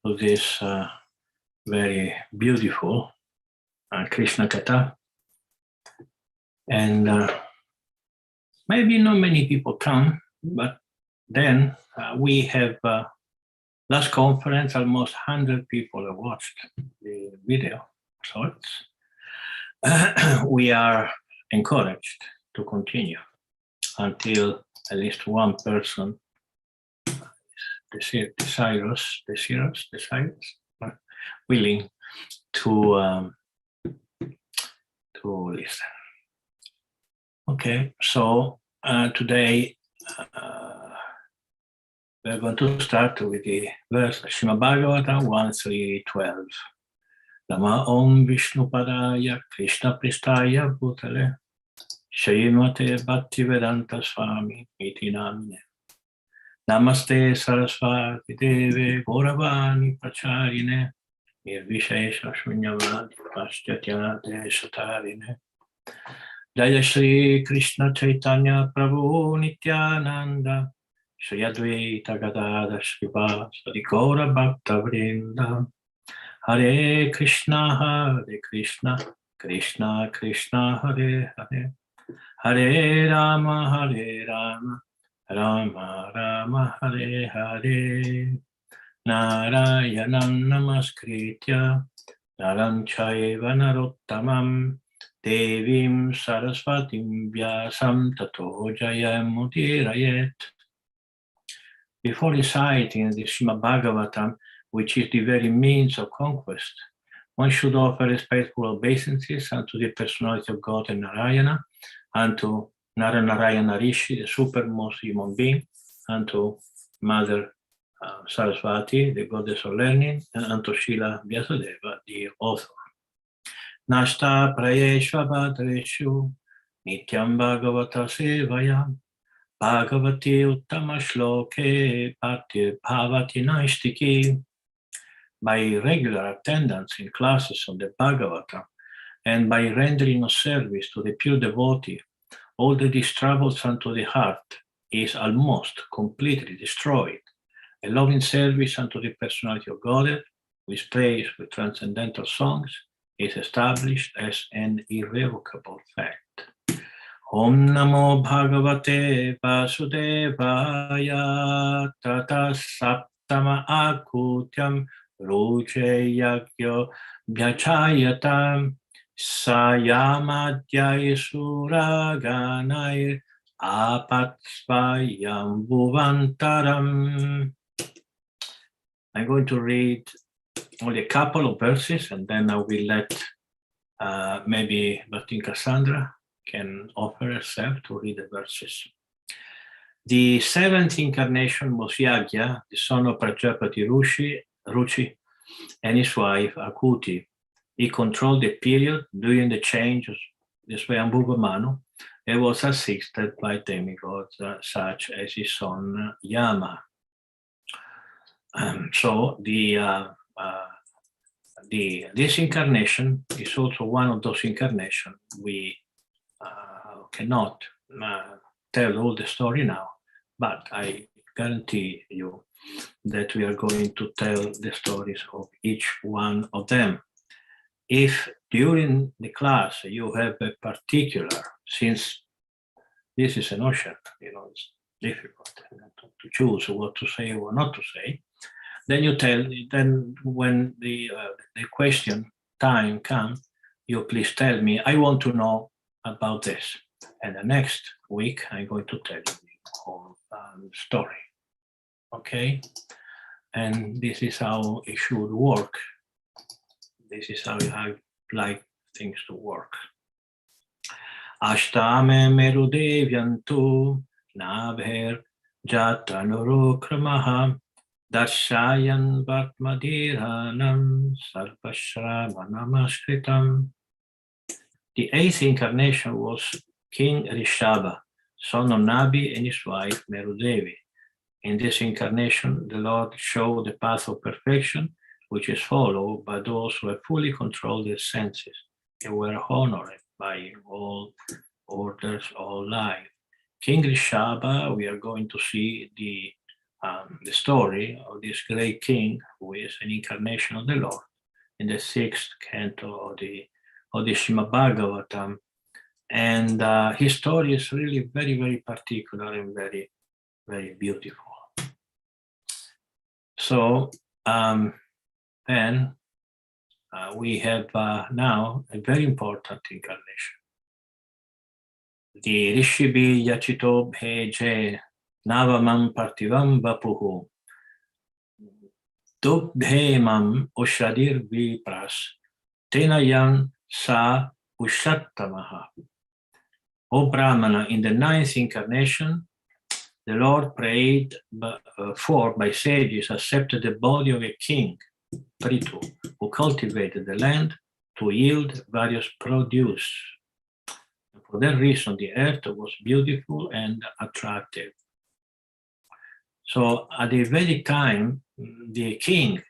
to this very beautiful Krishna Katha. And maybe not many people come, but then we have last conference, almost 100 people have watched the video. So we are encouraged to continue until at least one person desirous, willing to listen. Okay, so today we're going to start with the verse Srimad Bhagavatam 1.3.12. Nama Om Vishnu Padaya Krishna Pristaya Bhutale Srimate Bhaktivedanta Swami Iti Namine Namaste Saraswati Deve Gauravani Pracharine Nirvishesha Shunyavadi Paschatya Deshatarine Jaya Shri Krishna Chaitanya Prabhu Nityananda Shri Advaita Gadada Shriva Sri Gaura Bhakta Vrinda Hare Krishna Krishna Krishna Hare Hare Hare Rama Rama Rama Hare Hare Narayanam Namaskritya Naram Chaiva Narottamam Devim Saraswatim Vyasam Tato Jayamudirayet. Before reciting the Srimad Bhagavatam, which is the very means of conquest, one should offer respectful obeisances unto the personality of God and Narayana, unto Narayana Rishi, the supermost human being, unto Mother Saraswati, the goddess of learning, and unto Srila Vyasadeva, the author. Nashta prayeshva bhadreshu nityam bhagavata sevayam bhagavati uttama shloke bhaktir bhavati naistiki. By regular attendance in classes of the Bhagavatam and by rendering of service to the pure devotee, all that is troublesome to the heart is almost completely destroyed. A loving service unto the personality of God, with praise, with transcendental songs, is established as an irrevocable fact. Om Namo Bhagavate Vasudevaya Tata Saptama Akutyam Ruche Yakyo Bhyachayatam Sayamadhyay Suraganair Apatsvayam Bhuvantaram. I'm going to read only a couple of verses and then I will let maybe Bhakti Cassandra can offer herself to read the verses. The seventh incarnation was Yagya, the son of Prajapati Ruchi, and his wife Akuti. He controlled the period during the change of the Swayambhuva Manu and was assisted by demigods such as his son Yama. So this incarnation is also one of those incarnations. We cannot tell all the story now, but I guarantee you that we are going to tell the stories of each one of them. If during the class you have a particular, since this is an ocean, it's difficult to choose what to say or what not to say, then you tell, then when the question time comes, you please tell me, I want to know about this. And the next week, I'm going to tell you the whole story. Okay? And this is how it should work. This is how I like things to work. Ashtame merudevyantu nabher jatanurokramaha darshayan vatmadhiranam sarvashravanamaskritam. The eighth incarnation was King Rishabha, son of Nabi and his wife Merudevi. In this incarnation, the Lord showed the path of perfection, which is followed by those who have fully controlled their senses and were honored by all orders of life. King Rishabha, we are going to see the the story of this great king who is an incarnation of the Lord in the sixth canto of the Srimad Bhagavatam. And his story is really very, very particular and very, very beautiful. So then we have now a very important incarnation. The Rishibi Yachito Bheje Navamam Partivam Vapuhu Dubhemam Ushadir Vipras Tenayan Sa Ushattamaha. O Brahmana, in the ninth incarnation, the Lord prayed for by sages accepted the body of a king, Prithu, who cultivated the land to yield various produce. And for that reason, the earth was beautiful and attractive. So at the Vedic time, the king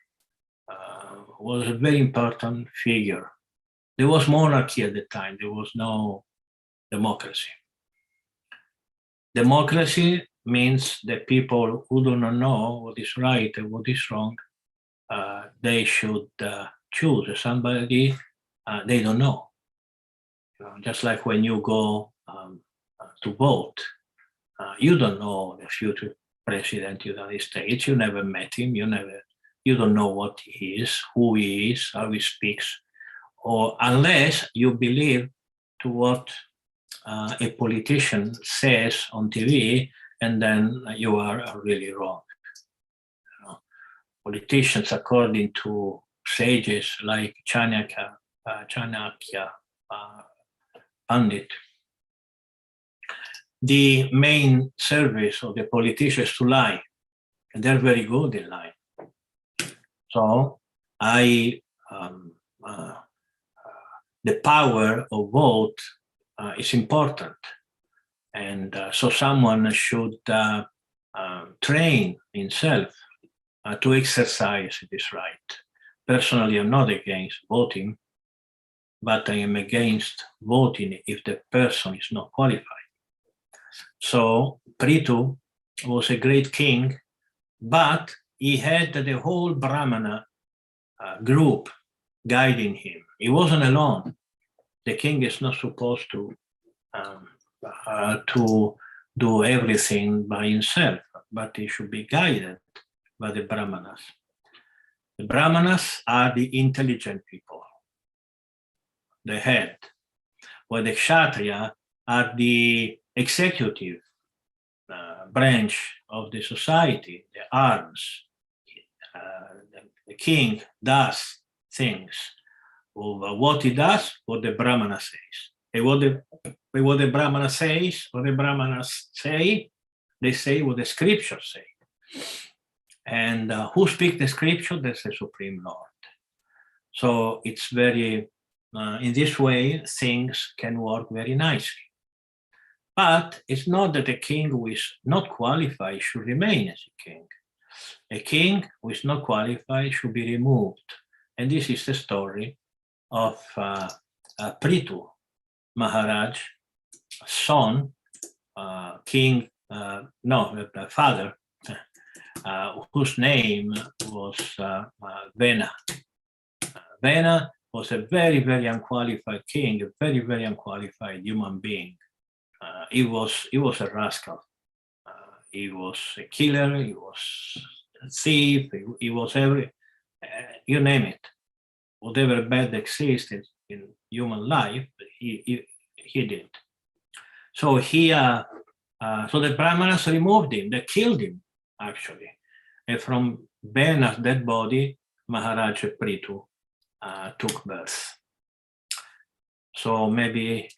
was a very important figure. There was monarchy at the time. There was no democracy. Democracy means that people who do not know what is right and what is wrong, they should choose somebody they don't know. Just like when you go to vote, you don't know the future president of the United States. You never met him. You don't know what he is, who he is, how he speaks, or unless you believe to what a politician says on TV, and then you are really wrong. Politicians, according to sages like Chanakya Pandit, the main service of the politician is to lie, and they're very good in lying. So the power of vote is important, and so someone should train himself to exercise this right. Personally, I'm not against voting, but I am against voting if the person is not qualified. So Prithu was a great king, but he had the whole Brahmana group guiding him. He wasn't alone. The king is not supposed to do everything by himself, but he should be guided by the Brahmanas. The Brahmanas are the intelligent people, the head, while the Kshatriya are the executive branch of the society, the arms. The king does things. What he does, what the Brahmana says. And what the Brahmana says, what the Brahmanas say, they say what the scriptures say. And who speaks the scripture? That's the Supreme Lord. So it's very, in this way, things can work very nicely. But it's not that a king who is not qualified should remain as a king. A king who is not qualified should be removed. And this is the story of Prithu Maharaj, son, father, whose name was Vena. Vena was a very, very unqualified king, a very, very unqualified human being. He was a rascal. He was a killer. He was a thief. He was you name it. Whatever bad existed in human life, he did. So so the Brahmanas removed him. They killed him, actually. And from Vena's dead body, Maharaj Prithu took birth. So maybe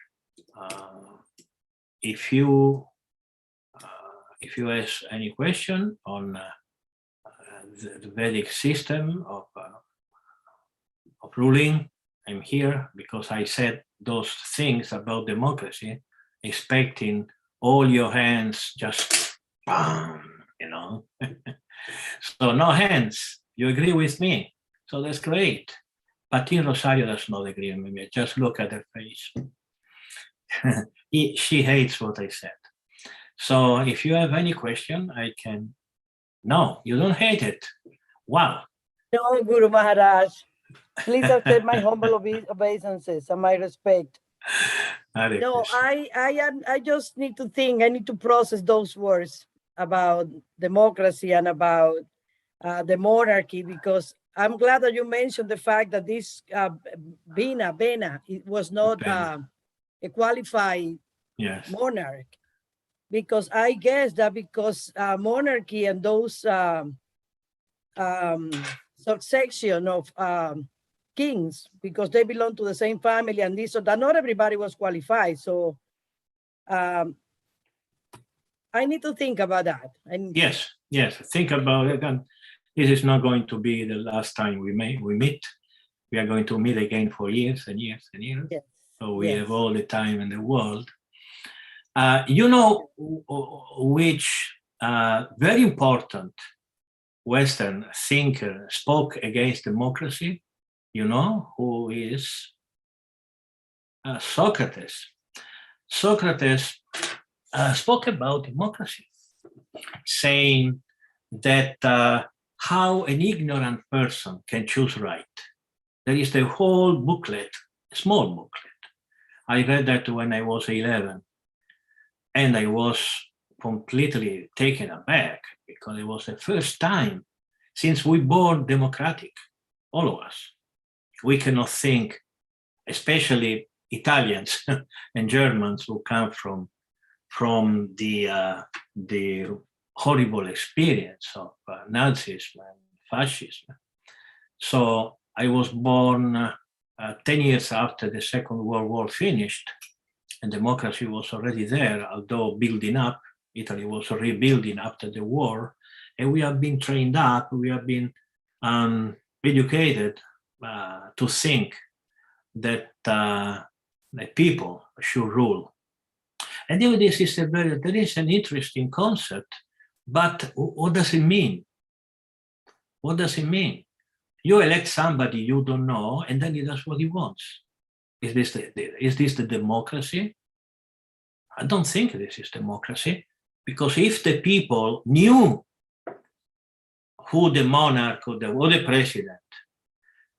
if you ask any question on the Vedic system of ruling, I'm here because I said those things about democracy, expecting all your hands just bam, So no hands. You agree with me? So that's great. But in Rosario does not agree with me. Just look at her face. She hates what I said. So if you have any question, I can No, you don't hate it. Wow. No, Guru Maharaj. Please accept my humble obeisances and my respect. No, I just need to think. I need to process those words about democracy and about the monarchy, because I'm glad that you mentioned the fact that this Bena, it was not a qualified monarch, because I guess that because monarchy and those succession of kings, because they belong to the same family and this, so that not everybody was qualified. So I need to think about that. Yes, think about it. And this is not going to be the last time we meet. We are going to meet again for years and years and years. Yes. So we have all the time in the world. You know which very important Western thinker spoke against democracy? You know who is? Socrates. Socrates spoke about democracy, saying that how an ignorant person can choose right. There is the whole booklet, a small booklet. I read that when I was 11, and I was completely taken aback, because it was the first time since we born democratic, all of us. We cannot think, especially Italians and Germans who come from the horrible experience of Nazism and fascism. So I was born 10 years after the Second World War finished, and democracy was already there, although building up. Italy was rebuilding after the war, and we have been trained up, we have been educated to think that the people should rule. And even this is there is an interesting concept, but what does it mean? What does it mean? You elect somebody you don't know, and then he does what he wants. Is this the democracy? I don't think this is democracy, because if the people knew who the monarch or the president,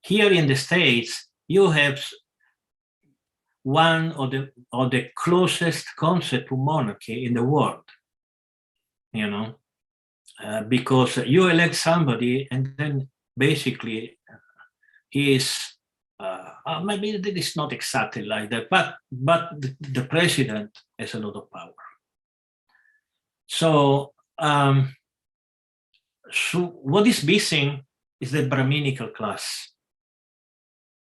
here in the States, you have one of the closest concept to monarchy in the world, you know, because you elect somebody and then basically he is, maybe it is not exactly like that, but the president has a lot of power. So, so what is missing is the Brahminical class.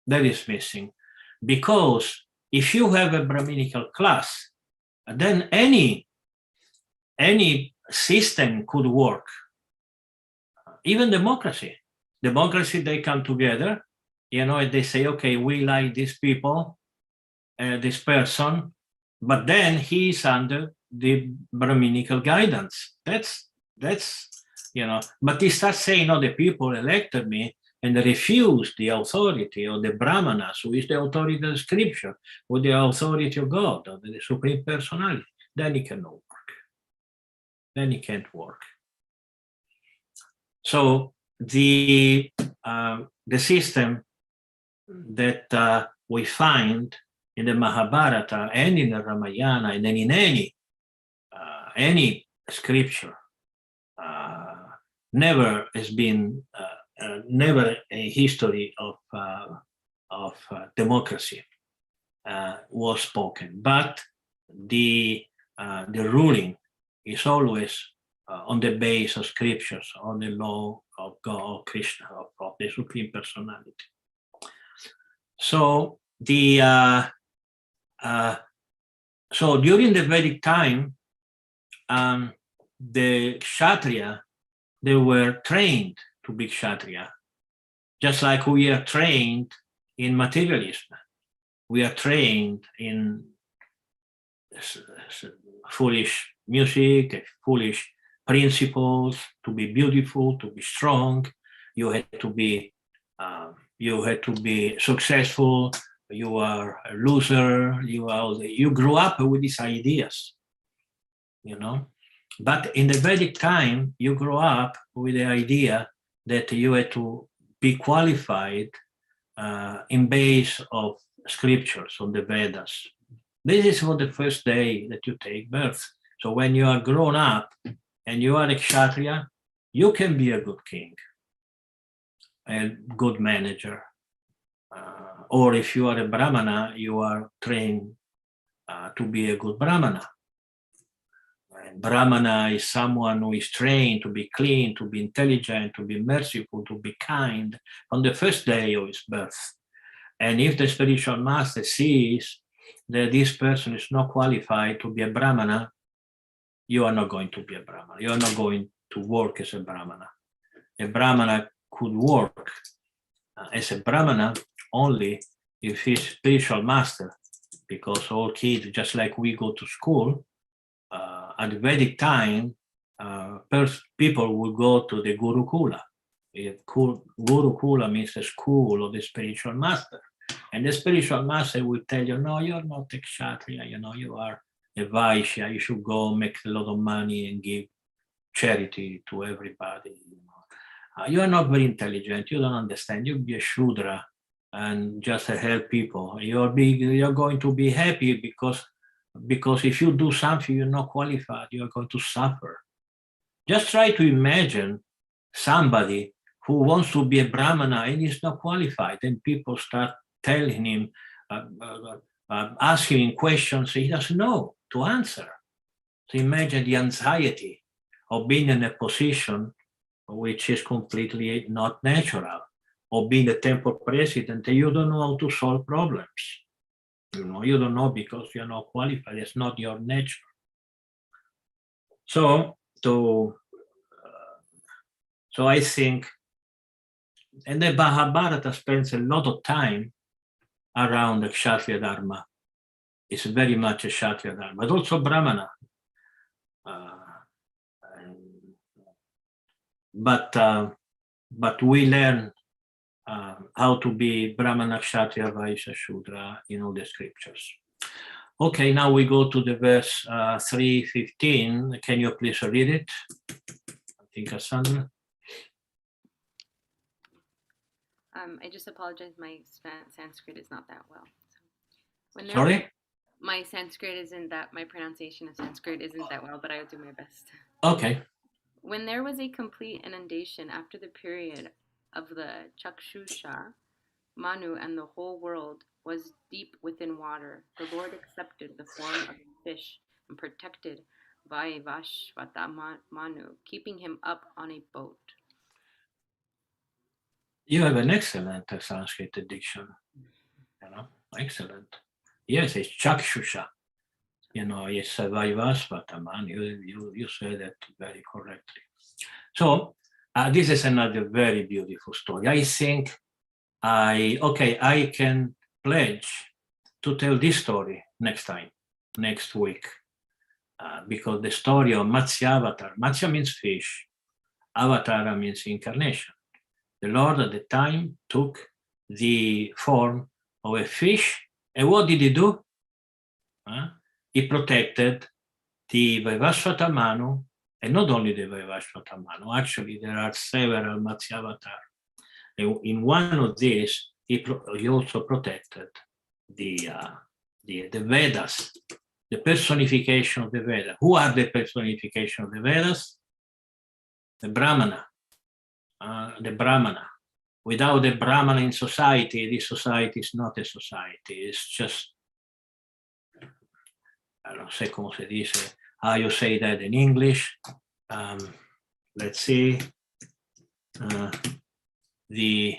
That is missing, because if you have a Brahminical class, then any system could work. Even democracy, they come together, you know, and they say, okay, we like these people, this person, but then he's under the Brahminical guidance. That's you know, but he starts saying, no, the people elected me, and they refuse the authority of the Brahmanas, who is the authority of the scripture, or the authority of God, or the Supreme Personality. Then it cannot work. Then it can't work. So the system that we find in the Mahabharata and in the Ramayana and then in any scripture never has been never a history of democracy was spoken, but the ruling is always on the base of scriptures, on the law of God, of Krishna, of the Supreme Personality. So so during the Vedic time, the Kshatriya, they were trained to be Kshatriya, just like we are trained in materialism. We are trained in foolish music, foolish principles, to be beautiful, to be strong. You had to be successful. You are a loser. You grew up with these ideas, you know. But in the Vedic time, you grow up with the idea that you had to be qualified in base of scriptures, on the Vedas. This is for the first day that you take birth. So when you are grown up and you are a Kshatriya, you can be a good king, a good manager. Or if you are a Brahmana, you are trained to be a good Brahmana. And Brahmana is someone who is trained to be clean, to be intelligent, to be merciful, to be kind on the first day of his birth. And if the spiritual master sees that this person is not qualified to be a Brahmana, you are not going to be a Brahmana. You are not going to work as a Brahmana. A Brahmana could work as a Brahmana only if he's spiritual master, because all kids, just like we go to school, at the Vedic time, people would go to the Gurukula. Gurukula means the school of the spiritual master. And the spiritual master will tell you, no, you're not a Kshatriya, you are a Vaishya, you should go make a lot of money and give charity to everybody. You are not very intelligent, you don't understand, you'll be a Shudra and just help people. You're going to be happy because if you do something you're not qualified, you're going to suffer. Just try to imagine somebody who wants to be a Brahmana and is not qualified, and people start telling him, asking him questions he doesn't know to answer. So imagine the anxiety of being in a position which is completely not natural, or being the temple president and you don't know how to solve problems. You don't know because you're not qualified. It's not your nature. So I think, and the Bhagavatam spends a lot of time around the Kshatriya Dharma. It's very much a Kshatriya Dharma, but also Brahmana. But we learn how to be Brahmana, Kshatriya, Vaishya, Shudra in all the scriptures. Okay, now we go to the verse 3:15. Can you please read it? I think Cassandra. I just apologize. My Sanskrit is not that well. So Sorry? My Sanskrit isn't that. My pronunciation of Sanskrit isn't that well, but I will do my best. Okay. When there was a complete inundation after the period of the Chakshusha, Manu, and the whole world was deep within water, the Lord accepted the form of a fish and protected Vaivashvata Manu, keeping him up on a boat. You have an excellent Sanskrit diction. Excellent. Yes, it's Chakshusha. It's Vaivashvata Manu. You said that very correctly. So this is another very beautiful story. I think I can pledge to tell this story next week, because the story of Matsya-avatar, Matsya means fish, Avatara means incarnation. The Lord at the time took the form of a fish, and what did he do? He protected the Vaivashvata Manu, and not only the Vaivashvata Manu, actually there are several Matsya-avatar. In one of these, he also protected the Vedas, the personification of the Vedas. Who are the personification of the Vedas? The Brahmana. The Brahmana. Without the Brahmana in society, this society is not a society. It's just, I don't sé cómo se dice, how you say that in English. Let's see. The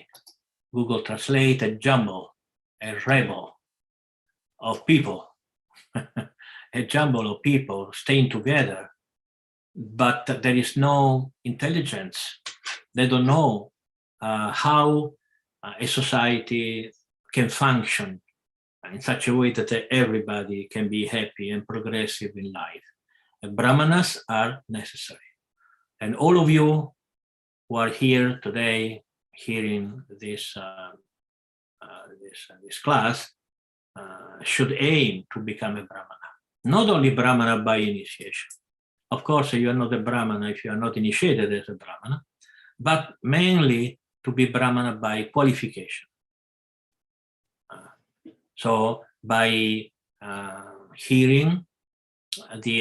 Google Translate, a jumble, a rebel of people, a jumble of people staying together, but there is no intelligence. They don't know how a society can function in such a way that everybody can be happy and progressive in life. And Brahmanas are necessary. And all of you who are here today, hearing this class, should aim to become a Brahmana. Not only Brahmana by initiation, Of course, you are not a Brahmana if you are not initiated as a Brahmana, but mainly to be Brahmana by qualification. So by hearing the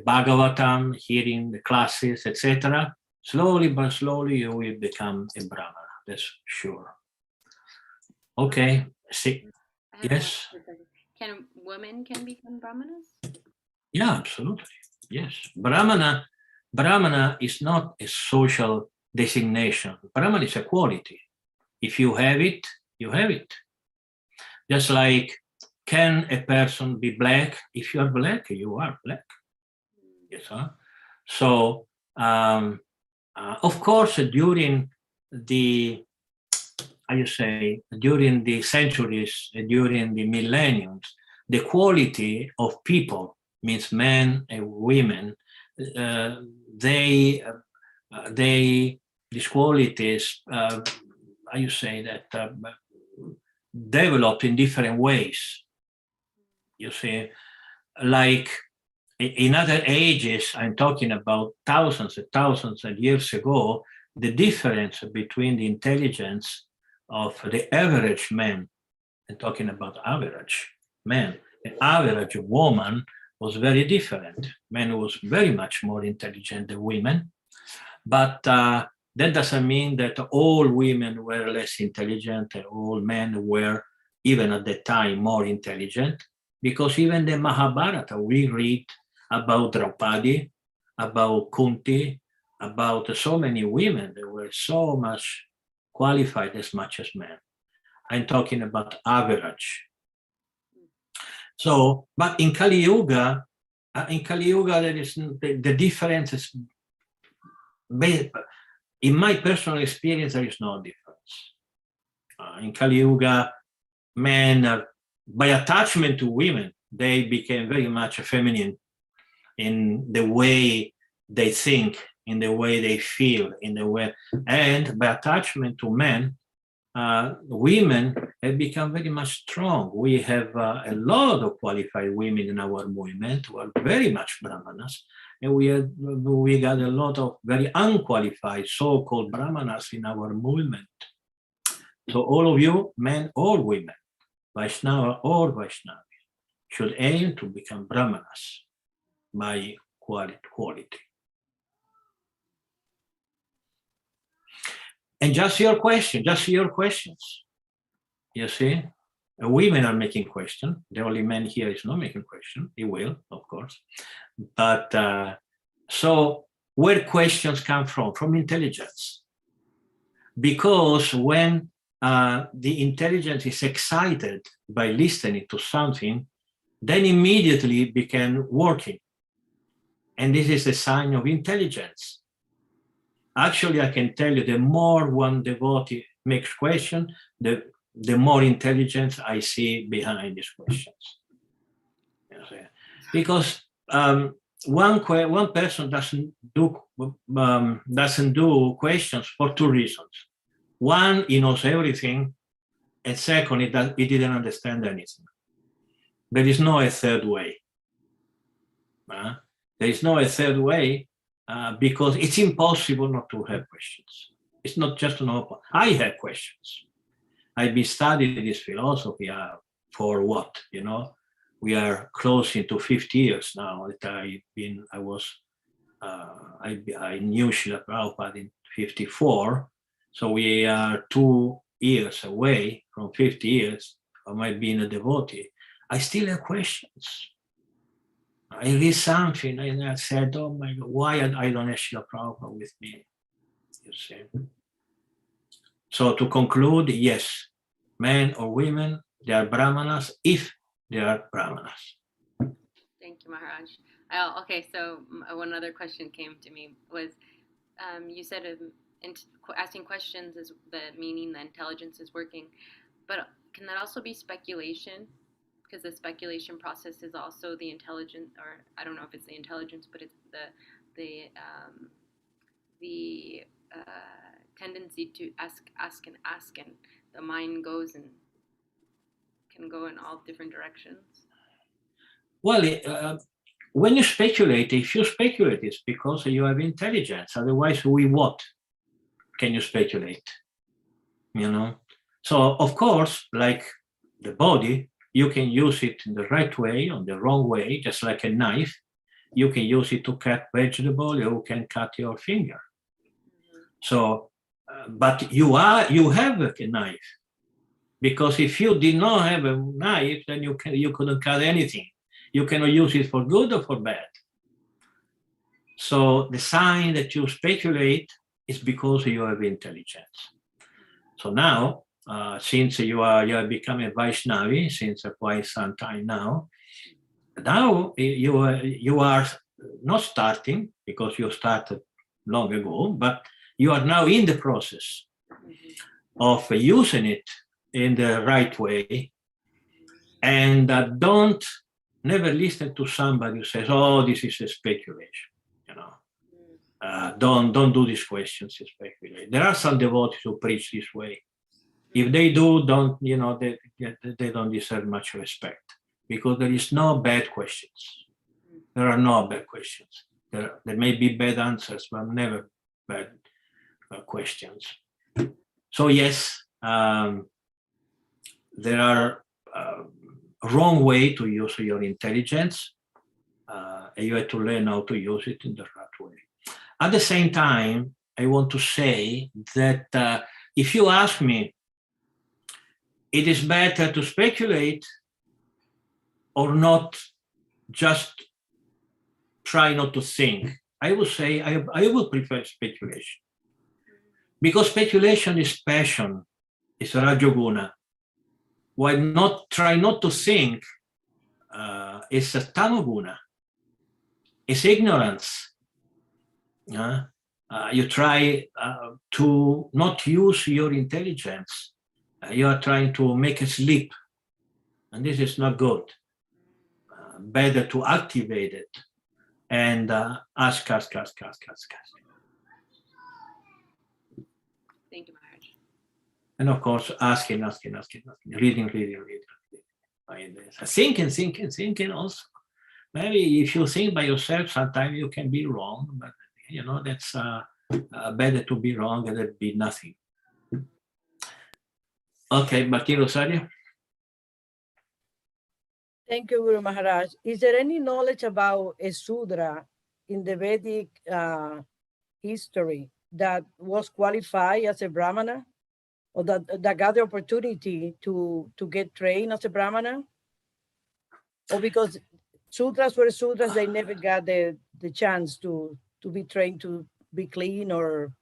Bhagavatam, hearing the classes, etc., slowly but slowly you will become a Brahmana. That's sure. Okay. See. Yes. Can women become Brahmanas? Yeah, absolutely. Yes. Brahmana is not a social designation. Brahmana is a quality. If you have it, you have it. Just like, can a person be black? If you are black, you are black. Yes. Huh? So, of course, during the, during the centuries, during the millenniums, the quality of people, means men and women, these qualities, developed in different ways. You see, like in other ages, I'm talking about thousands and thousands of years ago, the difference between the intelligence of the average man, and talking about average man, the average woman was very different. Men was very much more intelligent than women, but that doesn't mean that all women were less intelligent and all men were, even at that time, more intelligent, because even the Mahabharata, we read about Draupadi, about Kunti, about so many women that were so much qualified as much as men. I'm talking about average. So, but in Kali Yuga, there is the difference is, in my personal experience, there is no difference. In Kali Yuga, men, by attachment to women, they became very much feminine in the way they think, in the way they feel, in the way, and by attachment to men, women have become very much strong. We have a lot of qualified women in our movement who are very much Brahmanas, and we got a lot of very unqualified so-called Brahmanas in our movement. So all of you, men or women, Vaishnava or Vaishnavi, should aim to become Brahmanas by quality. And just your questions. You see, women are making questions. The only man here is not making question. He will, of course. But so where questions come from? From intelligence. Because when the intelligence is excited by listening to something, then immediately began working. And this is a sign of intelligence. Actually, I can tell you, the more one devotee makes question, the more intelligence I see behind these questions. Because one person doesn't do questions for two reasons. One, he knows everything, and second, he didn't understand anything. There is no a third way. There is no a third way because it's impossible not to have questions. It's not just an open. I have questions. I've been studying this philosophy for what, we are close into 50 years now that I knew Srila Prabhupada in 54. So we are 2 years away from 50 years of my being a devotee. I still have questions. I read something and I said, oh my God, why I don't have Srila Prabhupada with me? You see. So to conclude, yes, men or women, they are Brahmanas if they are Brahmanas. Thank you, Maharaj. Okay, so one other question came to me was, you said asking questions is the meaning the intelligence is working, but can that also be speculation? Because the speculation process is also the intelligence, or I don't know if it's the intelligence, but it's the tendency to ask, and the mind goes and can go in all different directions. Well, when you speculate, if you speculate, it's because you have intelligence. Otherwise, what can you speculate? You know? So, of course, like the body, you can use it in the right way, or the wrong way, just like a knife. You can use it to cut vegetable, you can cut your finger. So, but you have a knife, because if you did not have a knife, then you couldn't cut anything. You cannot use it for good or for bad. So the sign that you speculate is because you have intelligence. So now, since you have become a Vaishnavi since quite some time now you are not starting, because you started long ago, but you are now in the process of using it in the right way. And don't never listen to somebody who says, "Oh, this is a speculation." You know, don't do these questions to speculate. There are some devotees who preach this way. If they do, they don't deserve much respect, because there is no bad questions. There are no bad questions. There may be bad answers, but never bad questions. So yes, there are wrong way to use your intelligence, and you have to learn how to use it in the right way. At the same time, I want to say that if you ask me, it is better to speculate or not, just try not to think. I would say I would prefer speculation, because speculation is passion, is rajoguna. While try not to think is a tamoguna, is ignorance. You try to not use your intelligence. You are trying to make it sleep, and this is not good. Better to activate it and ask. Thank you, Maharaj. And of course, asking, reading. Thinking also. Maybe if you think by yourself, sometimes you can be wrong, but that's better to be wrong than be nothing. Okay, Bhakti Rosario. Thank you, Guru Maharaj. Is there any knowledge about a Sudra in the Vedic history that was qualified as a Brahmana, or that got the opportunity to get trained as a Brahmana? Or because Sudras were Sudras, they never got the chance to be trained to be clean or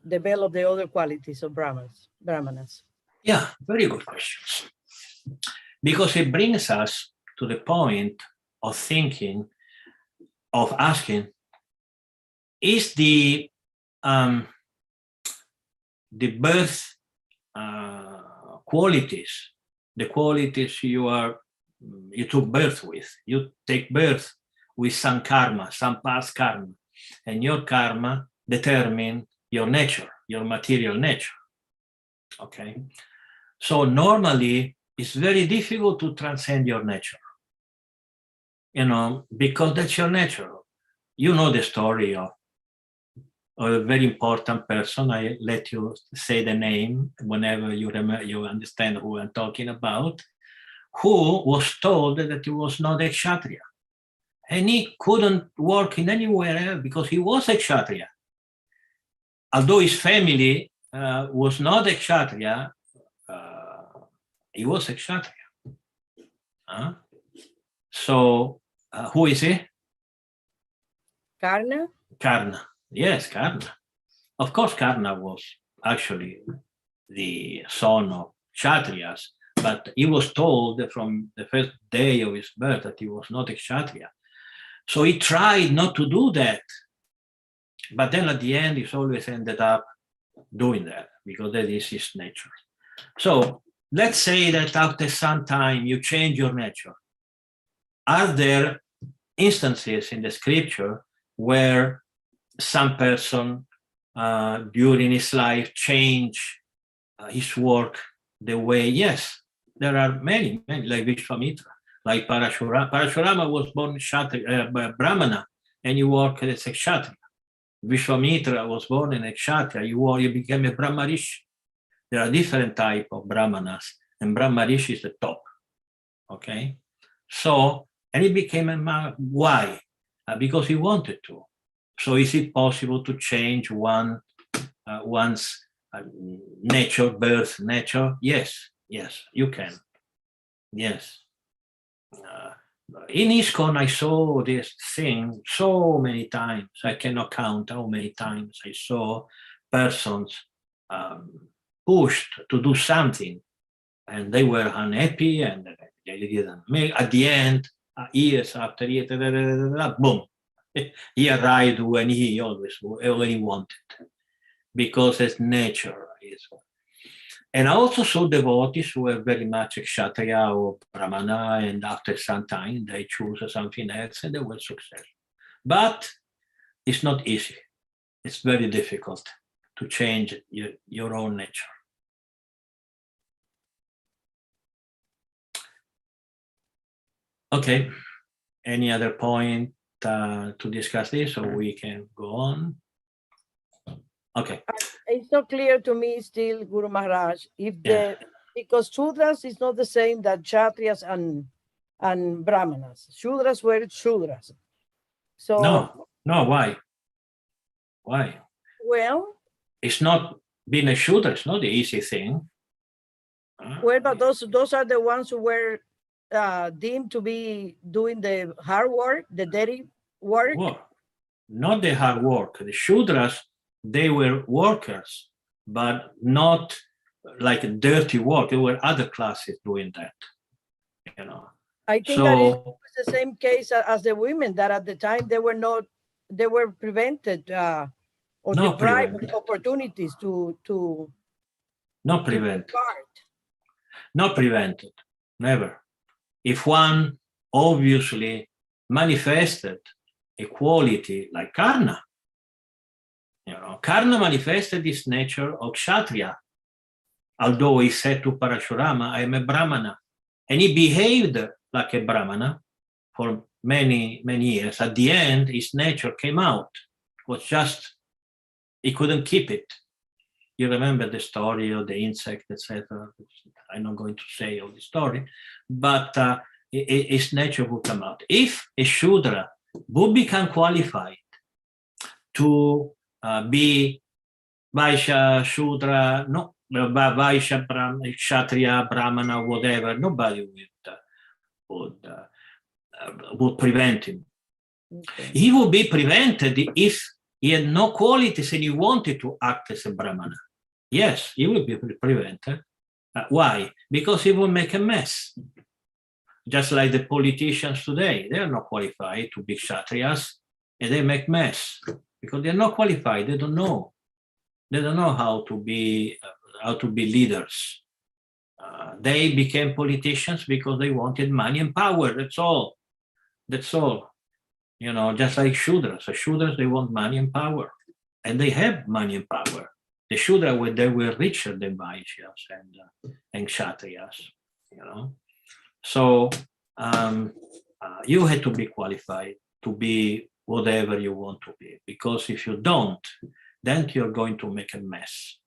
develop the other qualities of Brahmanas? Yeah, very good questions. Because it brings us to the point of thinking, of asking, is the birth qualities, the qualities you took birth with. You take birth with some karma, some past karma, and your karma determines your nature, your material nature. Okay, so normally it's very difficult to transcend your nature, because that's your nature. You know the story of a very important person. I let you say the name whenever you understand who I'm talking about, who was told that he was not a Kshatriya. And he couldn't work in anywhere else because he was a Kshatriya. Although his family was not a Kshatriya, he was a Kshatriya. So, who is he? Karna? Karna. Yes, Karna. Of course, Karna was actually the son of Kshatriyas, but he was told from the first day of his birth that he was not a Kshatriya. So he tried not to do that. But then at the end, he's always ended up doing that because that is his nature. So let's say that after some time you change your nature. Are there instances in the scripture where some person during his life change his work the way? Yes, there are many, like Vishwamitra. like Parashurama. Parashurama was born Brahmana, and you work as a Kshatriya. Vishwamitra was born in a Kshatriya, you became a Brahmarishi. There are different types of Brahmanas, and Brahmarishi is the top. Okay? So, and he became a why? Because he wanted to. So is it possible to change one's nature, birth nature? Yes, you can. Yes. In ISKCON, I saw this thing so many times. I cannot count how many times I saw persons pushed to do something, and they were unhappy, and they didn't make. At the end, years after years, boom, he arrived when he wanted, because his nature is. And I also saw devotees who were very much Kshatriya or Brahmana, and after some time they chose something else and they were successful. But it's not easy. It's very difficult to change your own nature. Okay, any other point to discuss this, or we can go on? Okay. It's not clear to me still, Guru Maharaj, if because Shudras is not the same that Kshatriyas and Brahmanas. Shudras were Shudras. So no, why? Why? Well, it's not being a Shudra, it's not the easy thing. Well, but those are the ones who were deemed to be doing the hard work, the dirty work. Well, not the hard work. The Shudras, they were workers, but not like dirty work. There were other classes doing that, you know. I think that it was the same case as the women, that at the time they were prevented or deprived of opportunities to not prevented, never. If one obviously manifested equality like Karna, you know, Karna manifested this nature of Kshatriya, although he said to Parashurama, I am a Brahmana, and he behaved like a Brahmana for many, many years. At the end, his nature came out. It was just, he couldn't keep it. You remember the story of the insect, etc. I'm not going to say all the story, but his nature would come out. If a Shudra would become qualified to be Vaishya, Shudra, no, Vaishya, Kshatriya, Brahmana, whatever, nobody would prevent him. Okay. He would be prevented if he had no qualities and he wanted to act as a Brahmana. Yes, he will be prevented. Why? Because he will make a mess. Just like the politicians today, they are not qualified to be Kshatriyas, and they make mess because they're not qualified. They don't know. They don't know how to be leaders. They became politicians because they wanted money and power. That's all. That's all. You know, just like Shudras. So Shudras, they want money and power, and they have money and power. The Shudra, they were richer than Vaishyas and Kshatriyas, you know. So you had to be qualified to be whatever you want to be, because if you don't, then you're going to make a mess.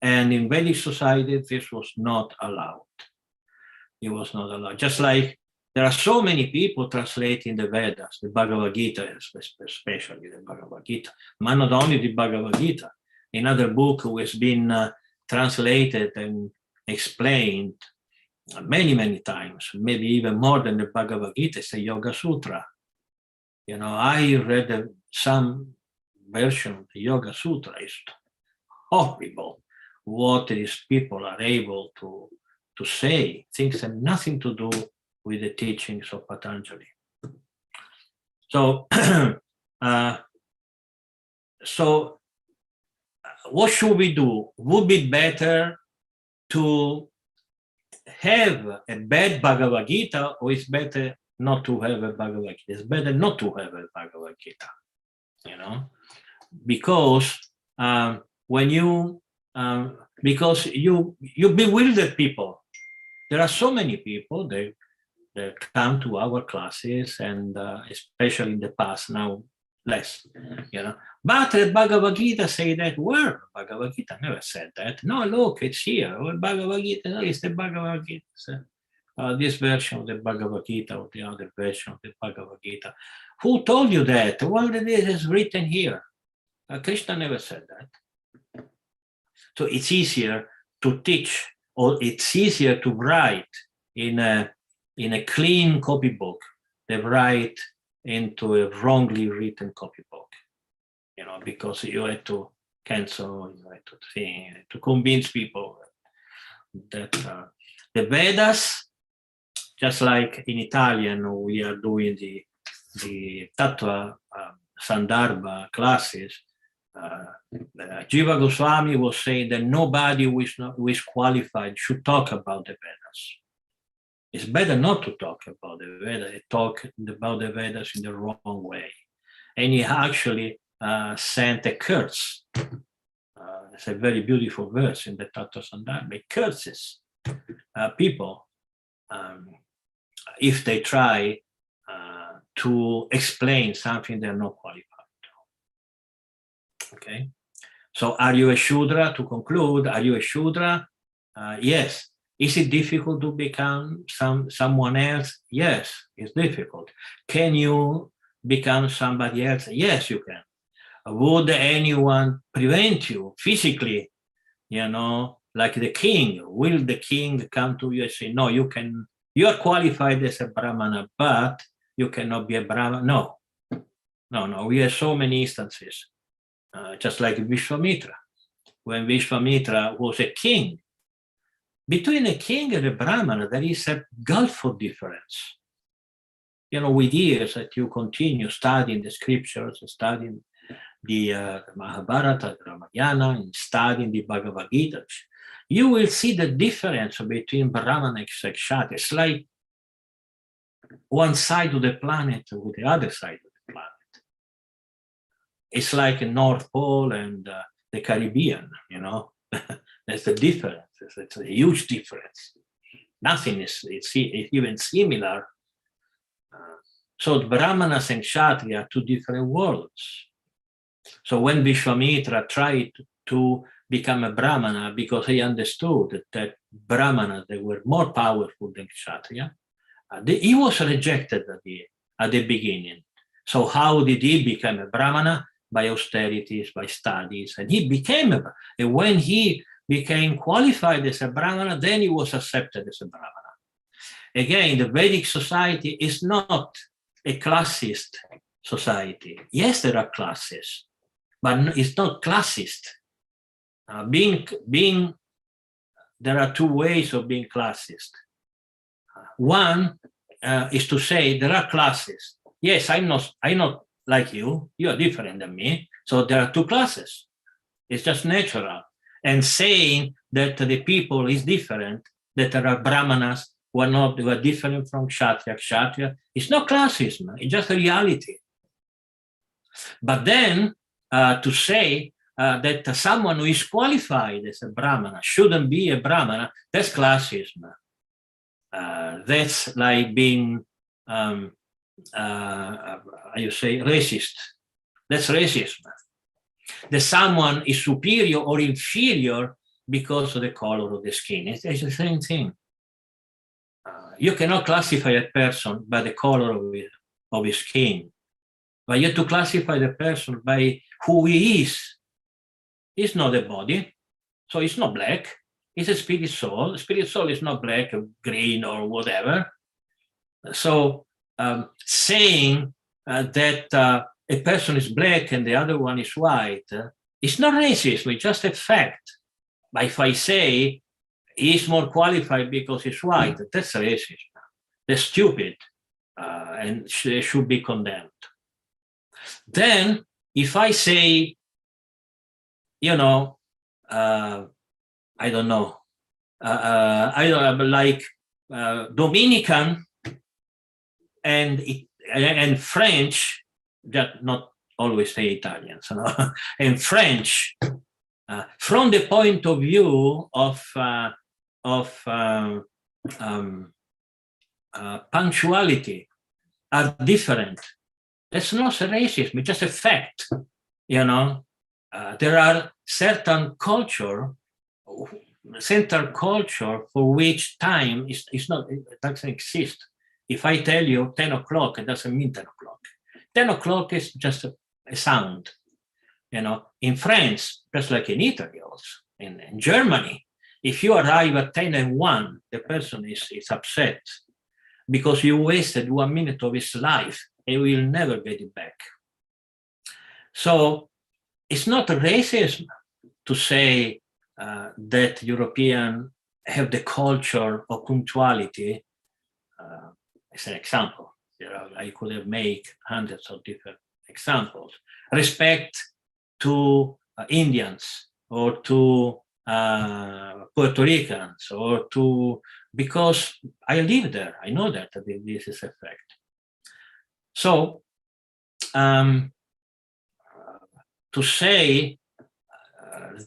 And in Vedic society, this was not allowed. It was not allowed. Just like there are so many people translating the Vedas, the Bhagavad Gita, especially the Bhagavad Gita, but not only the Bhagavad Gita. Another book who has been translated and explained many, many times, maybe even more than the Bhagavad Gita, is the Yoga Sutra. You know, I read some version of the Yoga Sutra. It's horrible what these people are able to say. Things have nothing to do with the teachings of Patanjali. So, what should we do? Would it be better to have a bad Bhagavad Gita, or it's better not to have a Bhagavad Gita? It's better not to have a Bhagavad Gita, you know, because when you because you bewilder people. There are so many people, come to our classes, and especially in the past, now less, But the Bhagavad Gita say that. Where? Bhagavad Gita never said that. No, look, it's here. Well, Bhagavad Gita, no, it's the Bhagavad Gita. So, this version of the Bhagavad Gita or the other version of the Bhagavad Gita. Who told you that? Well, it is written here. Krishna never said that. So it's easier to teach, or it's easier to write in a clean copybook than write into a wrongly written copybook. Because you had to cancel, you had to think, to convince people that the Vedas, just like in Italian, we are doing the Tattva Sandarbha classes. Jiva Goswami was saying that nobody who is qualified should talk about the Vedas. It's better not to talk about the Vedas, talk about the Vedas in the wrong way. And he actually sent a curse. It's a very beautiful verse in the Tattva Sandarbha. It curses people if they try to explain something they're not qualified. Okay, so are you a Shudra? To conclude, are you a Shudra? Yes. Is it difficult to become someone else? Yes, it's difficult. Can you become somebody else? Yes, you can. Would anyone prevent you physically, like the king? Will the king come to you and say, no, you are qualified as a Brahmana, but you cannot be a Brahmana? No, we have so many instances. Just like Vishwamitra. When Vishwamitra was a king, between a king and a Brahmana, there is a gulf of difference. With years that you continue studying the scriptures, studying the Mahabharata, the Ramayana, and studying the Bhagavad Gita, you will see the difference between Brahmana and Kshatriya. It's like one side of the planet with the other side of the planet. It's like a North Pole and the Caribbean, That's the difference. It's a huge difference. Nothing is even similar. So Brahmanas and Kshatriya are two different worlds. So when Vishwamitra tried to become a Brahmana because he understood that Brahmanas, they were more powerful than Kshatriya, he was rejected at the beginning. So how did he become a Brahmana? By austerities, by studies, and he became and when he became qualified as a Brahmana, then he was accepted as a Brahmana. Again, the Vedic society is not a classist society. Yes, there are classes, but it's not classist. There are two ways of being classist. One is to say there are classes. Yes, I'm not like you are different than me, so there are two classes. It's just natural. And saying that the people is different, that there are Brahmanas who are different from Kshatriya, it's not classism, it's just a reality. But then to say that someone who is qualified as a Brahmana shouldn't be a Brahmana, that's classism. That's like being racist. That's racism. That someone is superior or inferior because of the color of the skin. It's the same thing. You cannot classify a person by the color of his skin, but you have to classify the person by who he is. He's not a body, so it's not black. It's a spirit soul. Spirit soul is not black or green or whatever. So saying that a person is black and the other one is white, it's not racism, it's just a fact. But if I say he's more qualified because he's white, that's racism. That's stupid and should be condemned. Then, if I say, I don't know, like Dominican and French, that not always say Italians, and French, from the point of view of punctuality are different. That's not racism, it's just a fact. You know, there are certain culture for which time is not, it doesn't exist. If I tell you 10 o'clock, it doesn't mean 10 o'clock. 10 o'clock is just a sound. You know, in France, just like in Italy also, in Germany, if you arrive at 10 and 1, the person is upset because you wasted 1 minute of his life and will never get it back. So it's not racism to say that Europeans have the culture of punctuality. As an example, I could have made hundreds of different examples. Respect to Indians or to Puerto Ricans or to, because I live there, I know that this is a fact. So to say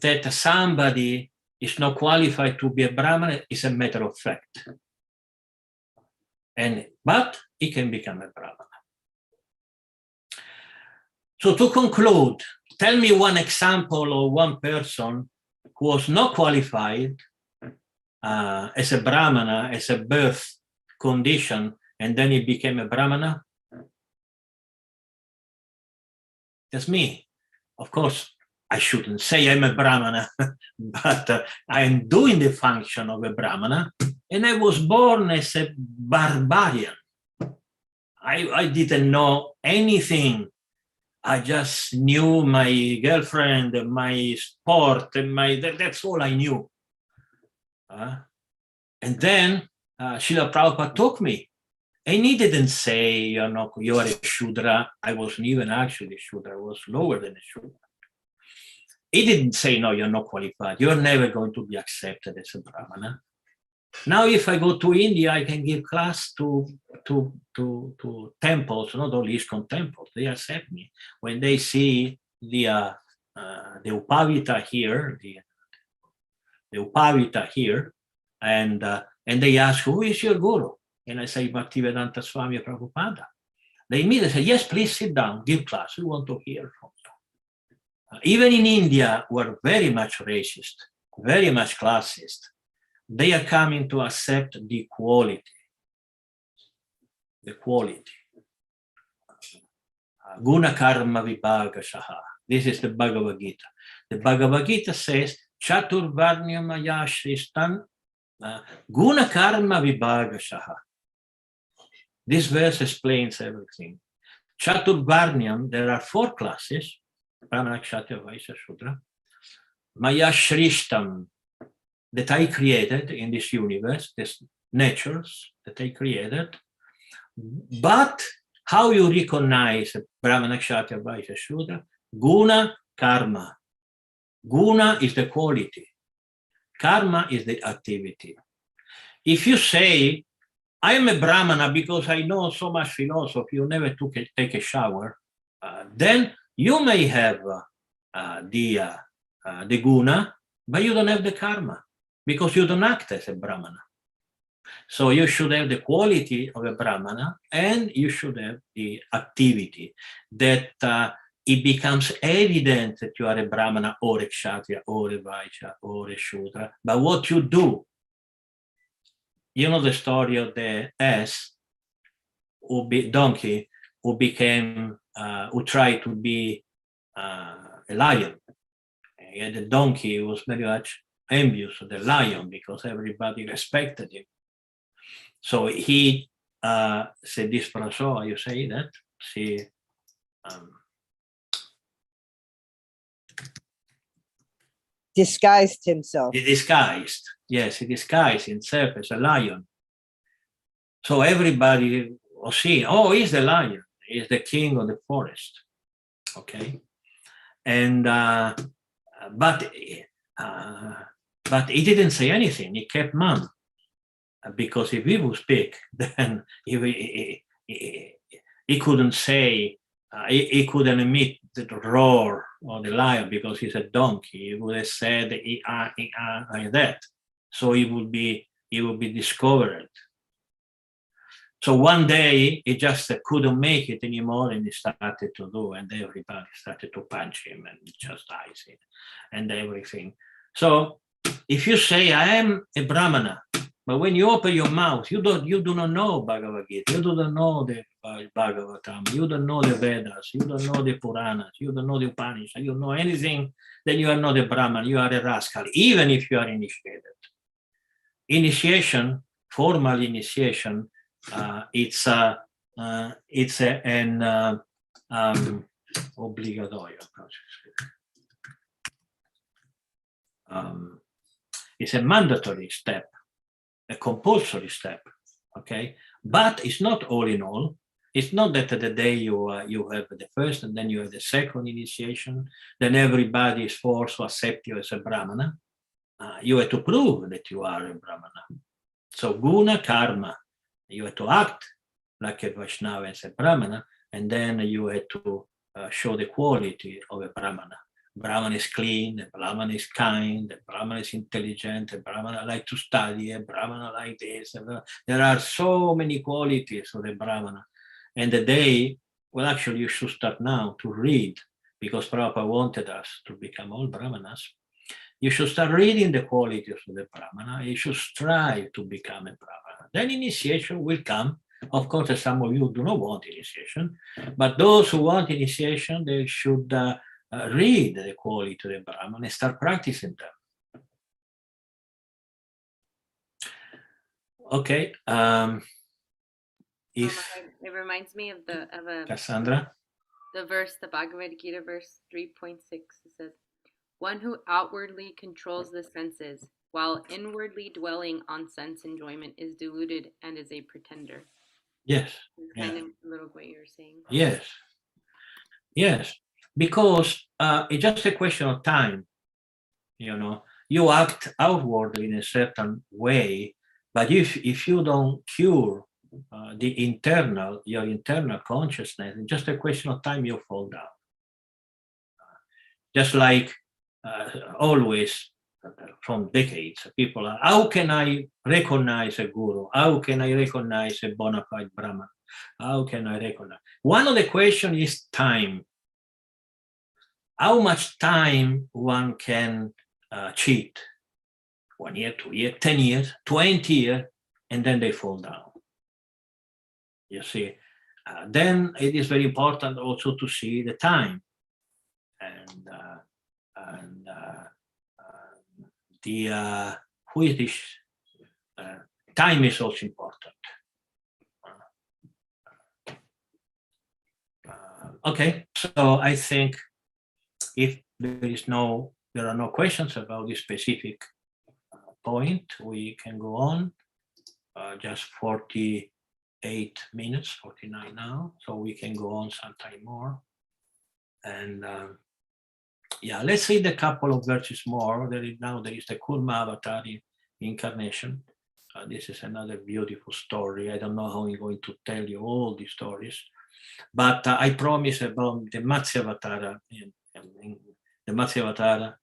that somebody is not qualified to be a Brahmana is a matter of fact. But he can become a Brahmana. So to conclude, tell me one example of one person who was not qualified as a Brahmana, as a birth condition, and then he became a Brahmana. That's me. Of course, I shouldn't say I'm a Brahmana, but I'm doing the function of a Brahmana, and I was born as a barbarian. I didn't know anything. I just knew my girlfriend, my sport, and that's all I knew. And then Srila Prabhupada took me. And he didn't say, you are a Shudra. I wasn't even actually a Shudra. I was lower than a Shudra. He didn't say, no, you're not qualified. You're never going to be accepted as a Brahmana. Now, if I go to India, I can give class to temples, not only ISKCON temples. They accept me. When they see the Upavita here, the Upavita here, and they ask, who is your guru? And I say, Bhaktivedanta Swami Prabhupada. They immediately say, yes, please sit down, give class. We want to hear from you. Even in India, we're very much racist, very much classist. They are coming to accept the quality. The quality. Guna karma vibhaga shaha. This is the Bhagavad Gita. The Bhagavad Gita says, Chaturvarnya maya shristan guna karma vibhaga shaha. This verse explains everything. Chaturvarnyam, there are 4 classes, Brahmana, Kshatriya, Vaishya, Shudra. Maya Shrishtam, that I created in this universe, these natures that I created. But how you recognize Brahmana, Kshatriya, Vaishya, Shudra? Guna, karma. Guna is the quality. Karma is the activity. If you say, I am a Brahmana because I know so much philosophy, you never take a shower, then you may have the guna, but you don't have the karma because you don't act as a Brahmana. So you should have the quality of a Brahmana and you should have the activity that it becomes evident that you are a Brahmana or a Kshatriya or a Vaishya or a Shudra. But what you do, you know the story of the ass, donkey, who tried to be a lion. And the donkey was very much envious of the lion because everybody respected him. So he said this praso, you say that? See, disguised himself. He disguised, yes, he disguised himself as a lion. So everybody was seeing, oh, he's the lion, he's the king of the forest, okay? And but he didn't say anything. He kept mum, because if he would speak, then he couldn't say. He couldn't emit the roar of the lion because he's a donkey. He would have said like that, so he would be discovered. So one day he just couldn't make it anymore, and he started to do, and everybody started to punch him and just ice it and everything. So if you say, I am a Brahmana, but when you open your mouth, you do not know Bhagavad Gita, you do not know the Bhagavatam, you don't know the Vedas, you don't know the Puranas, you don't know the Upanishads, you don't know anything, then you are not a Brahman, you are a rascal, even if you are initiated. Initiation, formal initiation, it's an obligatorio. It's a mandatory step, a compulsory step, okay? But it's not all in all. It's not that the day you have the first and then you have the second initiation, then everybody is forced to accept you as a Brahmana. You have to prove that you are a Brahmana. So guna karma, you have to act like a Vaishnava as a Brahmana, and then you have to show the quality of a Brahmana. Brahman is clean, the Brahman is kind, the Brahman is intelligent, the Brahmana like to study, a Brahmana like this. There are so many qualities of the Brahmana. And the day, well, actually, you should start now to read, because Prabhupada wanted us to become all Brahmanas. You should start reading the qualities of the Brahmana. You should strive to become a Brahmana. Then initiation will come. Of course, some of you do not want initiation, but those who want initiation, they should read the quality of the Brahman and start practicing them. Okay. It reminds me of Cassandra? The verse, the Bhagavad Gita verse 3.6. It says, one who outwardly controls the senses while inwardly dwelling on sense enjoyment is deluded and is a pretender. Yes. It's kind of a little what you're saying. Yes. Yes. Because it's just a question of time. You know, you act outwardly in a certain way, but if you don't cure your internal consciousness, it's just a question of time you fall down. Just like always from decades, people are, how can I recognize a guru? How can I recognize a bona fide Brahman? How can I recognize? One of the questions is time. How much time one can cheat? 1 year, 2 years, 10 years, 20 years, and then they fall down. You see, then it is very important also to see the time, and who is this? Time is also important. Okay, so I think if there are no questions about this specific point, we can go on. Just 48 minutes, 49 now, so we can go on sometime more. And yeah, let's read a couple of verses more. There is the Kurma avatar in Incarnation. This is another beautiful story. I don't know how I'm going to tell you all these stories, but I promise about the Matsyavatara. The Matsyavatara,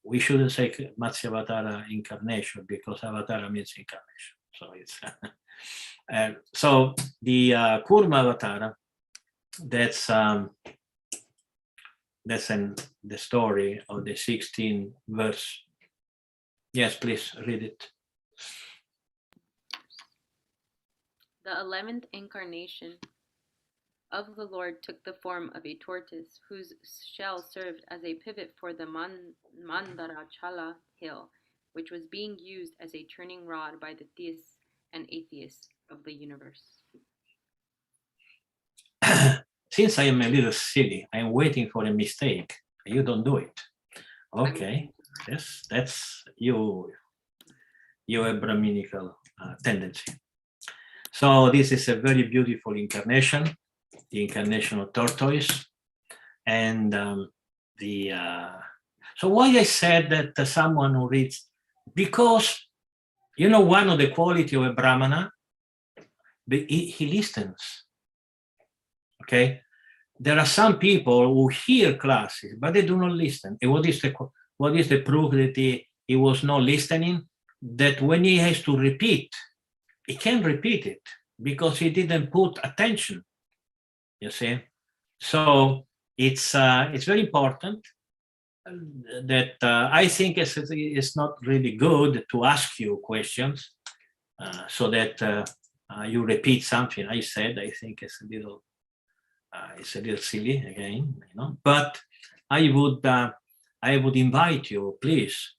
we shouldn't say Matsyavatara Incarnation, because Avatara means incarnation. So it's so the Kurma Avatara, that's the story of the 16th verse. Yes, please read it. The 11th incarnation of the Lord took the form of a tortoise, whose shell served as a pivot for the Mandarachala hill, which was being used as a turning rod by the theists and atheists of the universe. Since I am a little silly, I am waiting for a mistake. You don't do it. Okay, yes, that's your Brahminical tendency. So this is a very beautiful incarnation, the incarnation of tortoise, and so why I said that someone who reads, because one of the quality of a Brahmana, he listens. Okay, there are some people who hear classes, but they do not listen. And what is the proof that he was not listening? That when he has to repeat he can't repeat it because he didn't put attention, you see. So it's very important that I think it's not really good to ask you questions so that you repeat something I said. I think it's a little silly again, you know. But I would invite you, please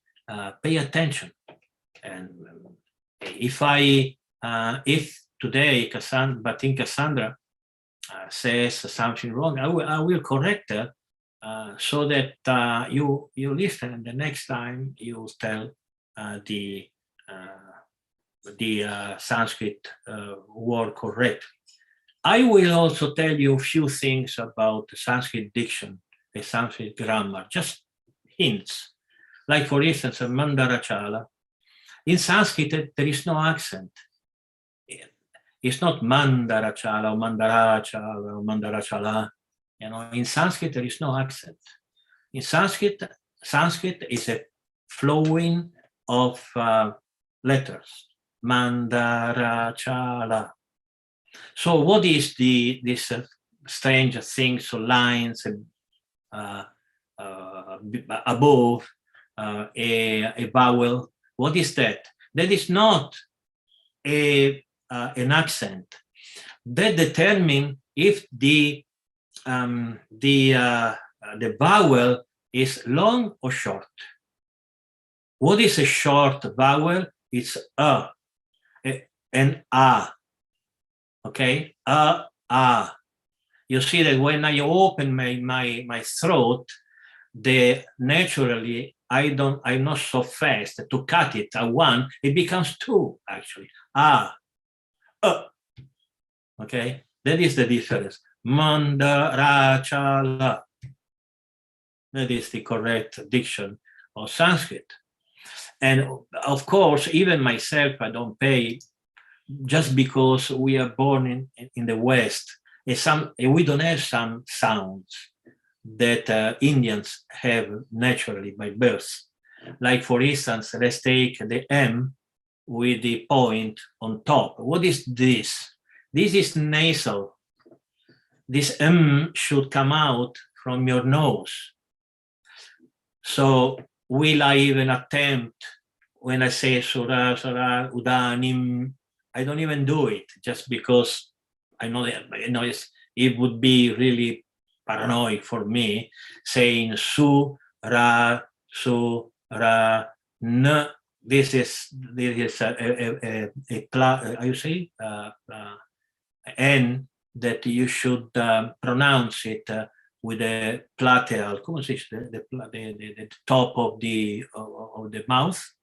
pay attention. And if today Cassandra says something wrong, I will correct her so that you listen, and the next time you tell the Sanskrit word correct. I will also tell you a few things about the Sanskrit diction, the Sanskrit grammar, just hints. Like, for instance, Mandarachala. In Sanskrit, there is no accent. It's not Mandarachala or Mandarachala or Mandarachala. You know, in Sanskrit, there is no accent. In Sanskrit is a flowing of letters. Mandarachala. So what is this strange thing, so lines above a vowel? What is that? That is not an accent. That determines if the vowel is long or short. What is a short vowel? It's a and a. Okay, you see that when I open my throat, naturally I'm not so fast to cut it at one. It becomes two actually. Okay, that is the difference. Mandarachala. That is the correct diction of Sanskrit. And of course, even myself, I don't pay. Just because we are born in the West, and we don't have some sounds that Indians have naturally by birth. Like, for instance, let's take the M with the point on top. What is this? This is nasal. This M should come out from your nose. So will I even attempt, when I say Sura, Udanim, I don't even do it, just because I know it would be really paranoid for me saying su ra n. This is you say n that you should pronounce it with a plateal. Come si dice? The top of the mouth.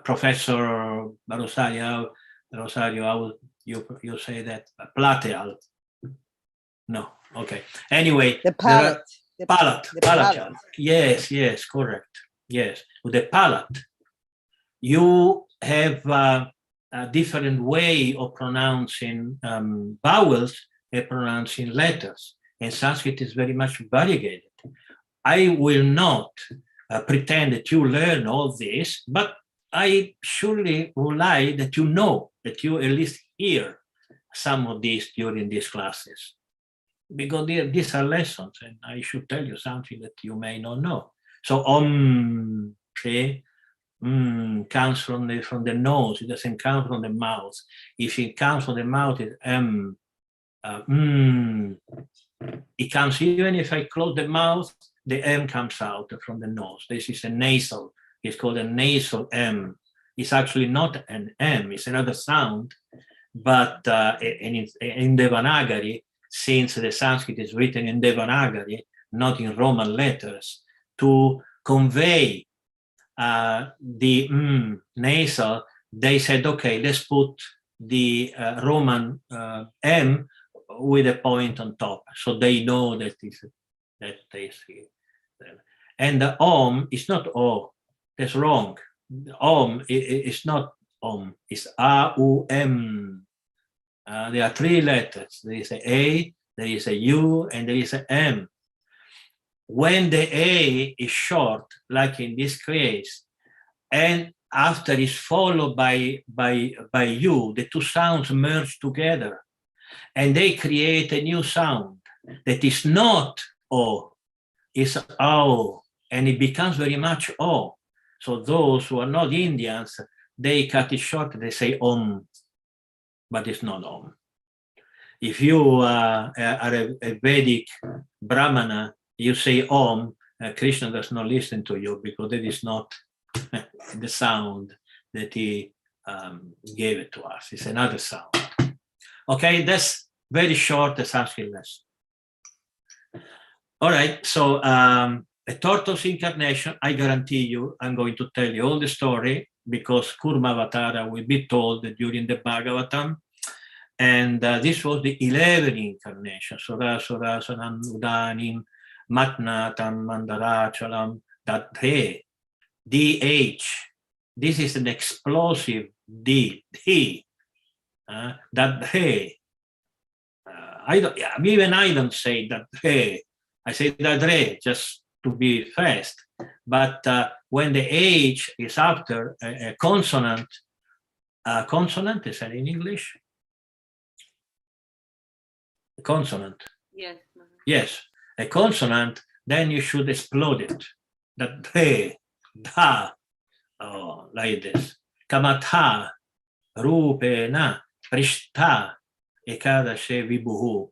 Professor Rosario, how would you say that? Plateal? No. Okay. Anyway, the palate. Palate. Yes, correct. Yes, with the palate, you have a different way of pronouncing vowels and pronouncing letters. And Sanskrit is very much variegated. I will not pretend that you learn all this, but I surely would like that you know, that you at least hear some of these during these classes, because these are lessons, and I should tell you something that you may not know. So okay, comes from the nose. It doesn't come from the mouth. If it comes from the mouth, it's It comes, even if I close the mouth, the M comes out from the nose. This is a nasal. It's called a nasal M. It's actually not an M, it's another sound, but in Devanagari, since the Sanskrit is written in Devanagari, not in Roman letters, to convey the nasal, they said, okay, let's put the Roman M with a point on top, so they know that they see. And the Om is not O. That's wrong. Om is not Om. It's A-U-M. There are three letters. There is A, there is a U, and there is a M. When the A is short, like in this case, and after is followed by U, the two sounds merge together, and they create a new sound that is not O, is O, and it becomes very much O. So those who are not Indians, they cut it short, they say Om, but it's not Om. If you are a Vedic Brahmana, you say Om, Krishna does not listen to you because that is not the sound that he gave it to us. It's another sound. Okay, that's very short, the Sanskrit lesson. All right, so a tortoise incarnation, I guarantee you, I'm going to tell you all the story because Kurma Avatara will be told during the Bhagavatam. And this was the 11th incarnation. Surasura, Sanam, Udanim, Matnatam, Mandarachalam, Dadhe, DH. This is an explosive D, Dadhe. Even I don't say Dadhe. I say Dadre just to be fast. But when the H is after a consonant, consonant is that in English? Consonant. Yes. Yes, a consonant, then you should explode it. That he, da, oh, like this. Kamata, rupena, prishta, ekadashe vibhuhu.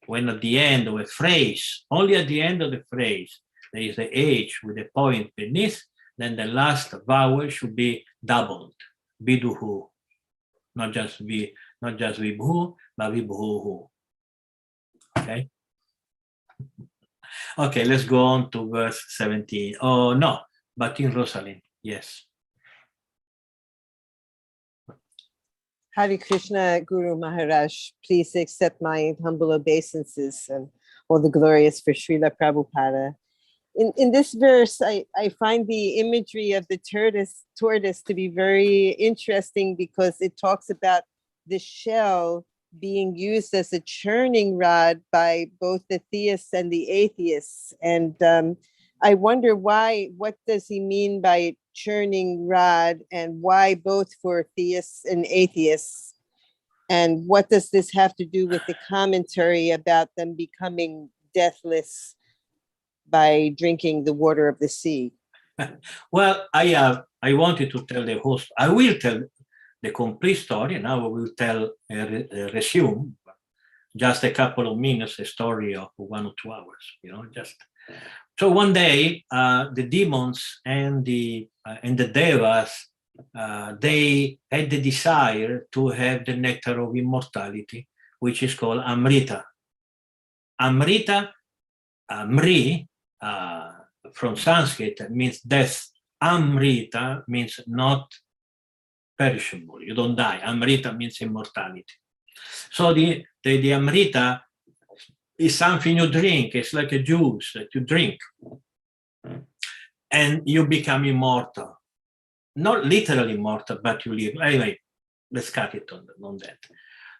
When at the end of a phrase, only at the end of the phrase, there is the H with a point beneath, then the last vowel should be doubled, viduhu. Not just vibhu, but vibhuhu. Okay. Okay, let's go on to verse 17. Oh no, but in Rosalind, yes. Hare Krishna, Guru Maharaj, please accept my humble obeisances and all the glorious for Srila Prabhupada. In this verse, I find the imagery of the tortoise to be very interesting because it talks about the shell being used as a churning rod by both the theists and the atheists. And I wonder what does he mean by churning rod and why both for theists and atheists? And what does this have to do with the commentary about them becoming deathless by drinking the water of the sea? Well, I wanted to tell the host. I will tell the complete story. Now we will tell a resume, just a couple of minutes, a story of 1 or 2 hours. Just so one day the demons and the devas they had the desire to have the nectar of immortality, which is called Amrita. Amrita, Mri. From Sanskrit means death. Amrita means not perishable. You don't die. Amrita means immortality. So the Amrita is something you drink. It's like a juice that you drink, and you become immortal. Not literally immortal, but you live. Anyway, let's cut it on that.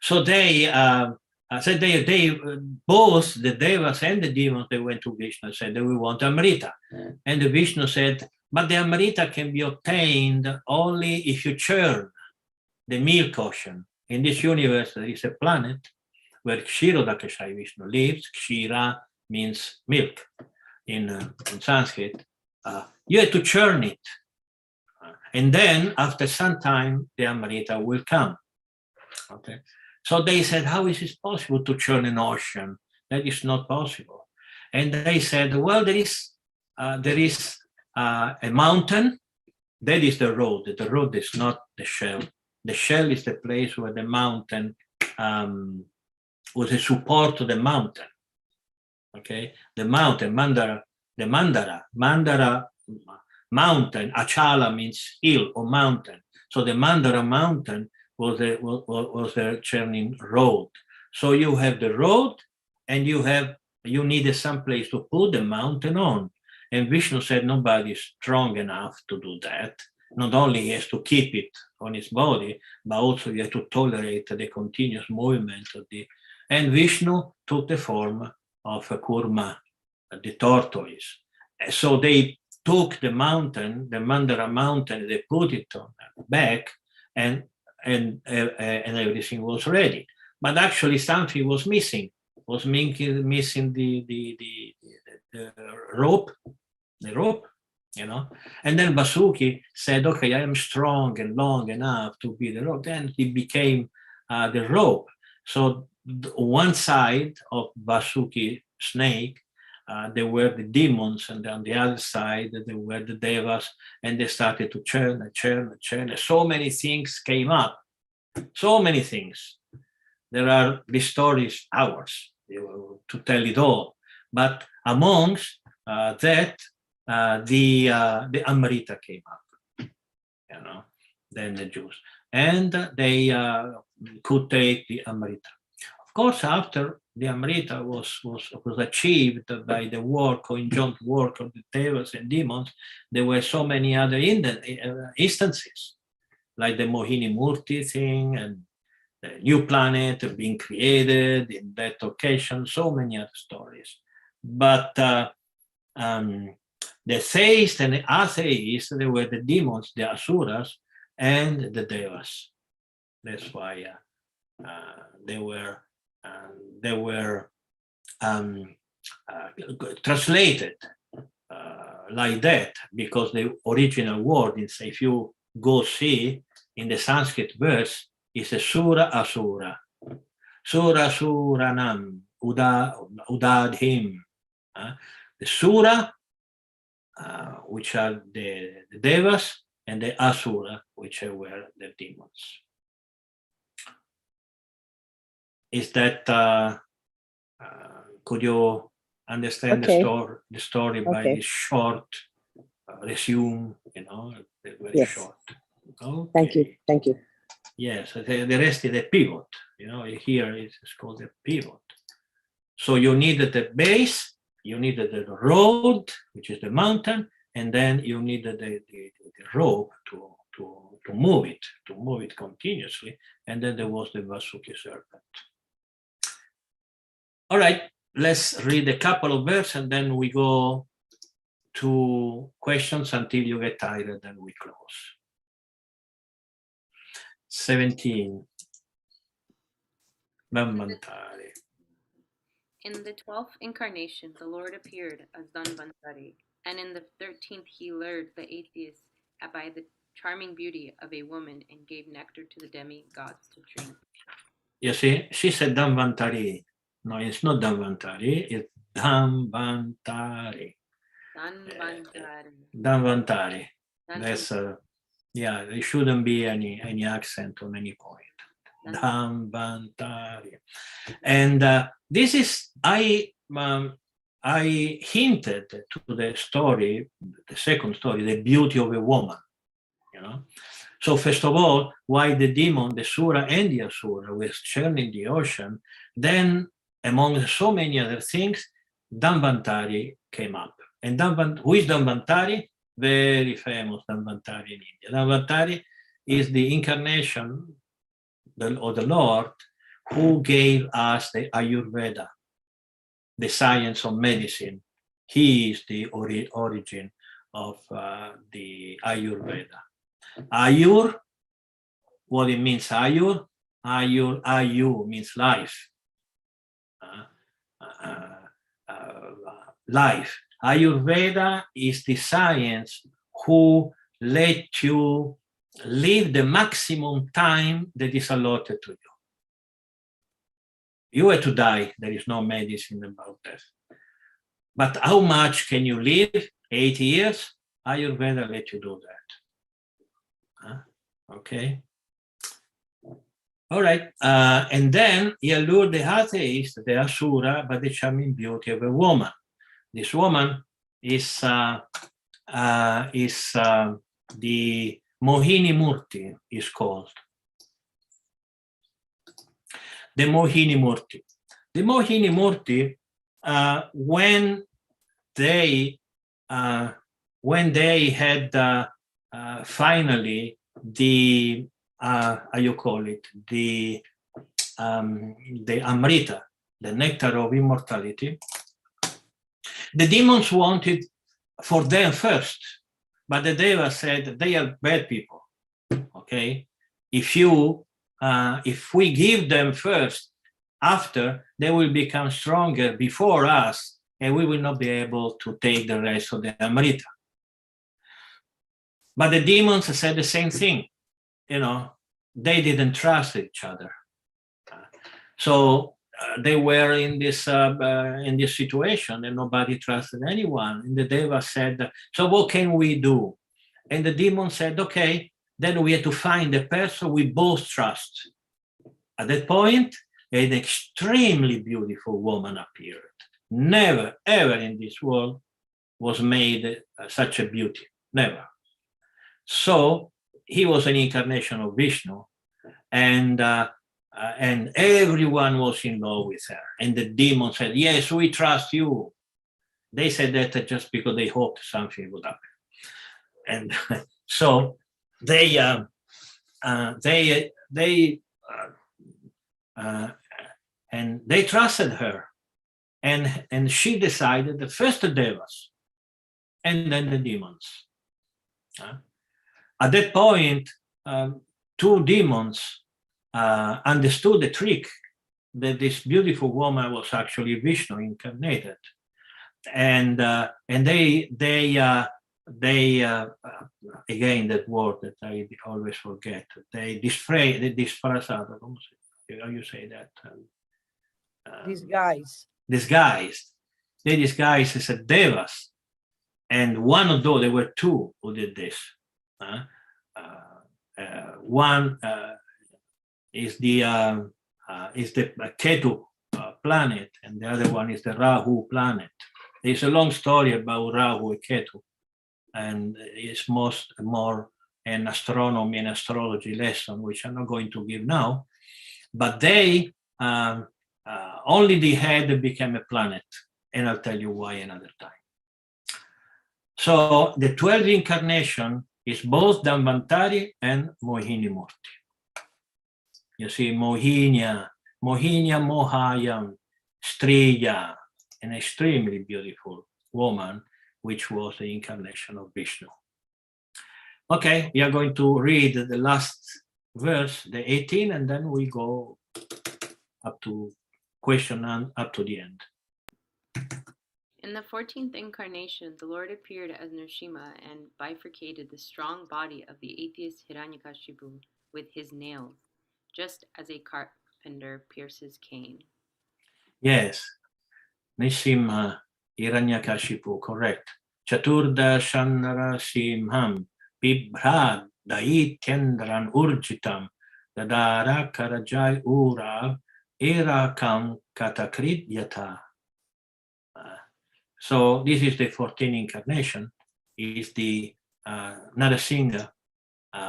So they said they both the devas and the demons, they went to Vishnu and said that we want Amrita. And the Vishnu said, but the Amrita can be obtained only if you churn the milk ocean. In this universe, there is a planet where Kshirodakashai Vishnu lives. Kshira means milk in Sanskrit. You have to churn it. And then after some time, the Amrita will come. Okay. So they said, how is it possible to churn an ocean? That is not possible. And they said, well, there is a mountain. That is the road. The road is not the shell. The shell is the place where the mountain was a support to the mountain. Okay, the mountain, Mandara mountain. Achala means hill or mountain. So the Mandara mountain was a churning road. So you have the road, and you needed some place to put the mountain on. And Vishnu said nobody is strong enough to do that. Not only he has to keep it on his body, but also he has to tolerate the continuous movement of the. And Vishnu took the form of a kurma, the tortoise. So they took the mountain, the Mandara mountain, they put it on back, and everything was ready. But actually something was missing. Was missing the rope, you know. And then Vasuki said, okay, I am strong and long enough to be the rope. Then he became the rope. So one side of Vasuki snake, there were the demons, and on the other side there were the devas, and they started to churn and churn and churn. So many things came up, so many things. There are the stories, hours to tell it all. But amongst that, the Amrita came up, you know, then the Jews, and they could take the Amrita. Of course, after the Amrita was achieved by the work, conjoint work of the devas and demons, there were so many other instances, like the Mohini Morty thing, and the new planet being created in that occasion, so many other stories. But the theists and the atheists, they were the demons, the asuras, and the devas. That's why they were translated like that, because the original word is, if you go see in the Sanskrit verse, is a sura asura. Sura suranam udadhim. The sura, which are the devas, and the asura, which were the demons. Is that, could you understand the story by this short resume, you know, very short? Okay. Thank you. Yes, the rest is a pivot, you know, here it's called a pivot. So you needed the base, you needed the road, which is the mountain, and then you needed the rope to move it continuously, and then there was the Vasuki serpent. All right, let's read a couple of verses, and then we go to questions until you get tired, and we close. 17. Dhanvantari. In the 12th incarnation, the Lord appeared as Dhanvantari, and in the 13th he lured the atheists by the charming beauty of a woman and gave nectar to the demigods to drink. You see, she said Dhanvantari. No, it's not Dhanvantari, it's Dhanvantari. Dhanvantari. That's yeah, there shouldn't be any accent on any point. Dhanvantari. And this is, I hinted to the story, the second story, the beauty of a woman, you know. So first of all, why the demon, the Sura and the Asura were churning the ocean, then among so many other things, Dhanvantari came up. And who is Dhanvantari? Very famous Dhanvantari in India. Dhanvantari is the incarnation of the Lord who gave us the Ayurveda, the science of medicine. He is the origin of the Ayurveda. Ayur, what it means, Ayur? Ayu means life. Life. Ayurveda is the science who let you live the maximum time that is allotted to you. You were to die, there is no medicine about that. But how much can you live? 80 years? Ayurveda let you do that. Okay. All right. And then he allured the atheist, the Asura, by the charming beauty of a woman. This woman is the Mohini Morty is called. The Mohini Morty. The Mohini Morty, when they had finally the how you call it, the Amrita, the nectar of immortality, the demons wanted for them first. But the Deva said they are bad people. Okay, if we give them first, after they will become stronger before us, and we will not be able to take the rest of the Amrita. But the demons said the same thing. They didn't trust each other. So they were in this situation, and nobody trusted anyone. And the Deva said, so what can we do? And the demon said, okay, then we have to find a person we both trust. At that point, an extremely beautiful woman appeared. Never, ever in this world was made such a beauty. Never. So he was an incarnation of Vishnu, and everyone was in love with her. And the demon said, yes, we trust you. They said that just because they hoped something would happen. And so they trusted her, and she decided the first the devas, and then the demons. At that point, two demons understood the trick that this beautiful woman was actually Vishnu incarnated, and they again, that word that I always forget. They disfrazado. How you say that? Disguise. They disguised as devas, and one of those, there were two who did this. One is the Ketu planet, and the other one is the Rahu planet. There's a long story about Rahu and Ketu, and it's more an astronomy and astrology lesson, which I'm not going to give now. But they only the head became a planet, and I'll tell you why another time. So the 12th incarnation is both Dhanvantari and Mohini Morty. You see, Mohinia Mohayam, Striya, an extremely beautiful woman, which was the incarnation of Vishnu. Okay, we are going to read the last verse, the 18, and then we go up to question and up to the end. In the 14th incarnation, the Lord appeared as Nrsimha and bifurcated the strong body of the atheist Hiranyakashipu with his nails, just as a carpenter pierces cane. Yes, Nrsimha Hiranyakashipu, correct. Chaturda Shandara Simham Bibhrad Daityendran Urjitam Dadara Karajai Urav Erakam Katakrit Yata. So this is the 14th incarnation, is the Narasingha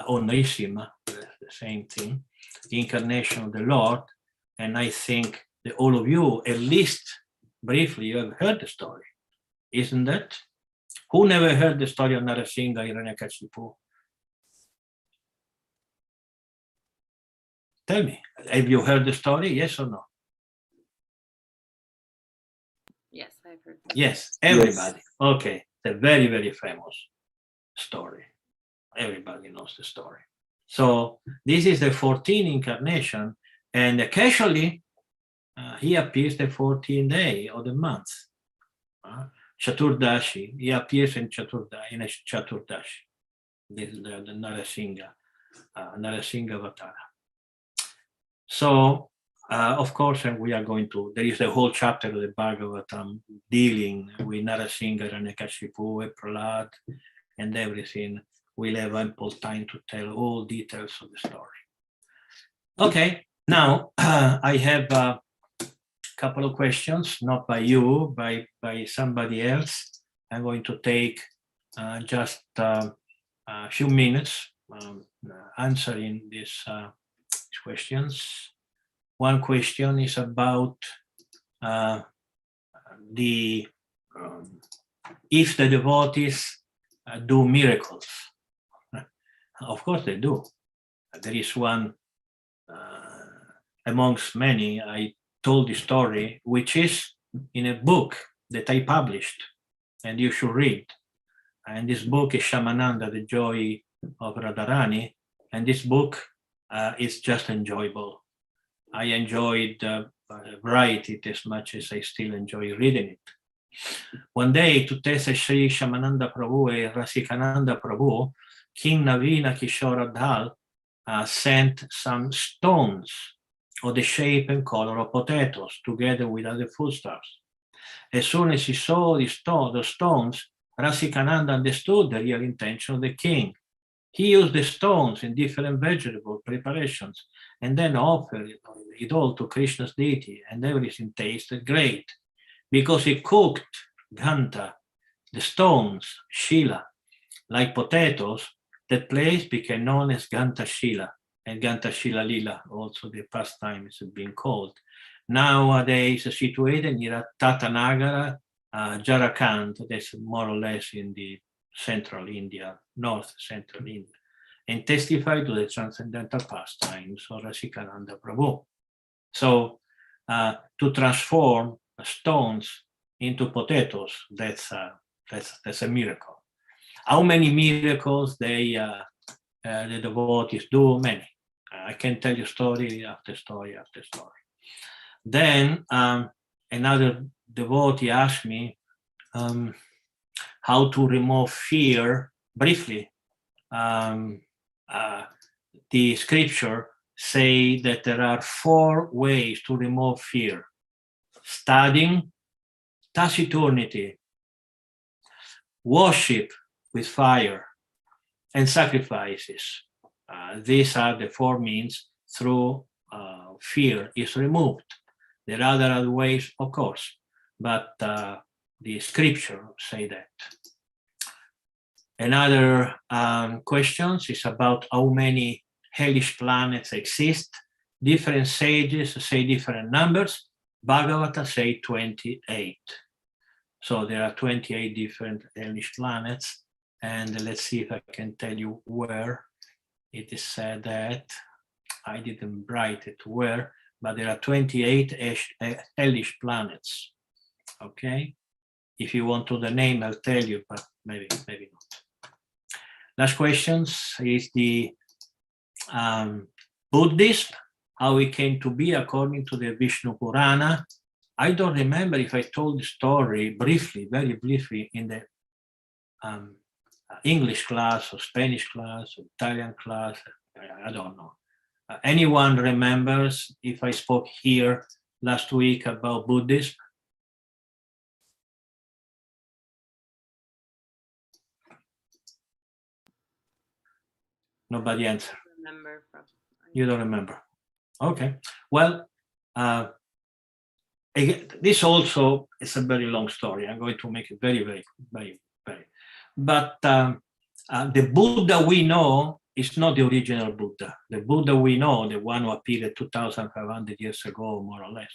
or Nrsimha, the same thing, the incarnation of the Lord. And I think that all of you, at least briefly, you have heard the story, isn't that? Who never heard the story of Narasingha Hiranyakashipu? Tell me, have you heard the story, yes or no? Yes, I've heard that. Yes, everybody. Yes. Okay, it's a very, very famous story. Everybody knows the story. So this is the 14th incarnation, and occasionally he appears the 14th day of the month. Chaturdashi, he appears in Chaturdashi. This is the Narasingha Avatara. So, of course, and we are going to, there is the whole chapter of the Bhagavatam dealing with Narasingha, Hiranyakashipu, Prahlad, and everything. We'll have ample time to tell all details of the story. Okay, now I have a couple of questions, not by you, by somebody else. I'm going to take just a few minutes answering these questions. One question is about if the devotees do miracles. Of course they do. There is one amongst many. I told the story, which is in a book that I published, and you should read. And this book is Shamananda, The Joy of Radharani. And this book is just enjoyable. I enjoyed writing it as much as I still enjoy reading it. One day, to test Sri Shamananda Prabhu and Rasikananda Prabhu, King Navina Kishora Dhal sent some stones of the shape and color of potatoes together with other foodstuffs. As soon as he saw the stones, Rasikananda understood the real intention of the king. He used the stones in different vegetable preparations and then offered it all to Krishna's deity, and everything tasted great. Because he cooked Ghanta, the stones, Shila, like potatoes, that place became known as Ghanta Shila, and Ghanta Shila Lila, also the pastime is being called. Nowadays, situated near Tatanagara, Jharkhand, that's more or less in the central India, north central India, and testify to the transcendental pastimes of Rasikananda Prabhu. So, to transform stones into potatoes, that's a miracle. How many miracles the devotees do? Many. I can tell you story after story after story. Then another devotee asked me how to remove fear briefly. The scripture say that there are 4 ways to remove fear: studying, taciturnity, worship with fire, and sacrifices. These are the 4 means through fear is removed. There are other ways, of course, but the scripture say that. Another question is about how many hellish planets exist. Different sages say different numbers. Bhagavatam say 28. So there are 28 different hellish planets. And let's see if I can tell you where it is said that. I didn't write it where, but there are 28 hellish planets. Okay? If you want to the name, I'll tell you, but maybe not. Last question is the Buddhism, how it came to be according to the Vishnu Purana. I don't remember if I told the story briefly, very briefly, in the English class or Spanish class or Italian class. I don't know. Anyone remembers if I spoke here last week about Buddhism? Nobody answered. You don't remember. Okay. Well, again, this also is a very long story. I'm going to make it very, very, very, very. But the Buddha we know is not the original Buddha. The Buddha we know, the one who appeared 2,500 years ago, more or less,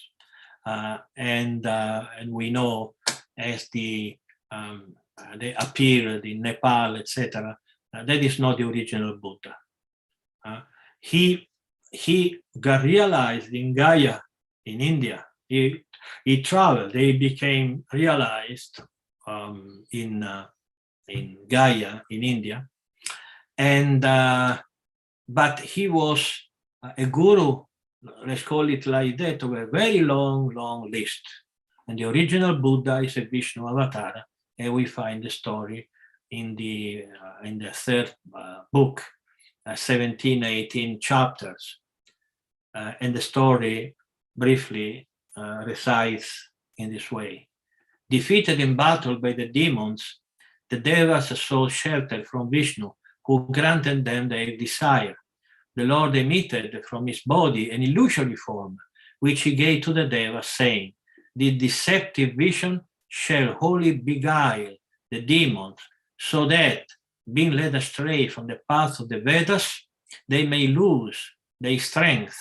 and we know as they appeared in Nepal, etc. That is not the original Buddha. He got realized in Gaya, in India. He traveled. They became realized in Gaya, in India, and but he was a guru. Let's call it like that, of a very long list. And the original Buddha is a Vishnu avatar, and we find the story in the 3rd book, 17, 18 chapters. And the story briefly recites in this way. Defeated in battle by the demons, the Devas sought shelter from Vishnu, who granted them their desire. The Lord emitted from his body an illusory form, which he gave to the Devas, saying, "The deceptive vision shall wholly beguile the demons, so that, being led astray from the path of the Vedas, they may lose their strength.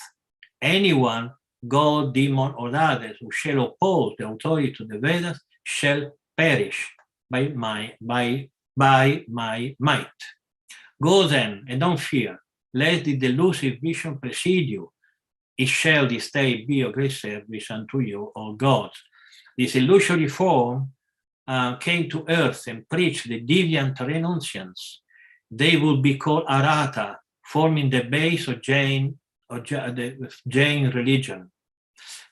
Anyone, God, demon, or others, who shall oppose the authority of the Vedas shall perish by my might. Go then, and don't fear, let the delusive vision precede you. It shall this day be of great service unto you, O gods." This illusory form came to earth and preached the deviant renunciants, they would be called Arhata, forming the base of the Jain religion.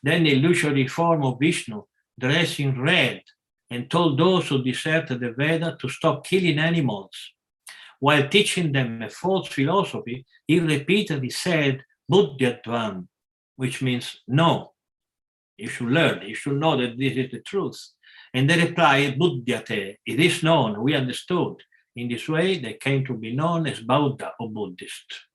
Then the illusory form of Vishnu, dressed in red, and told those who deserted the Veda to stop killing animals. While teaching them a false philosophy, he repeatedly said, Buddhyatvam, which means no. You should learn, you should know that this is the truth. And they replied, Buddhyate, it is known, we understood. In this way, they came to be known as Buddha or Buddhist.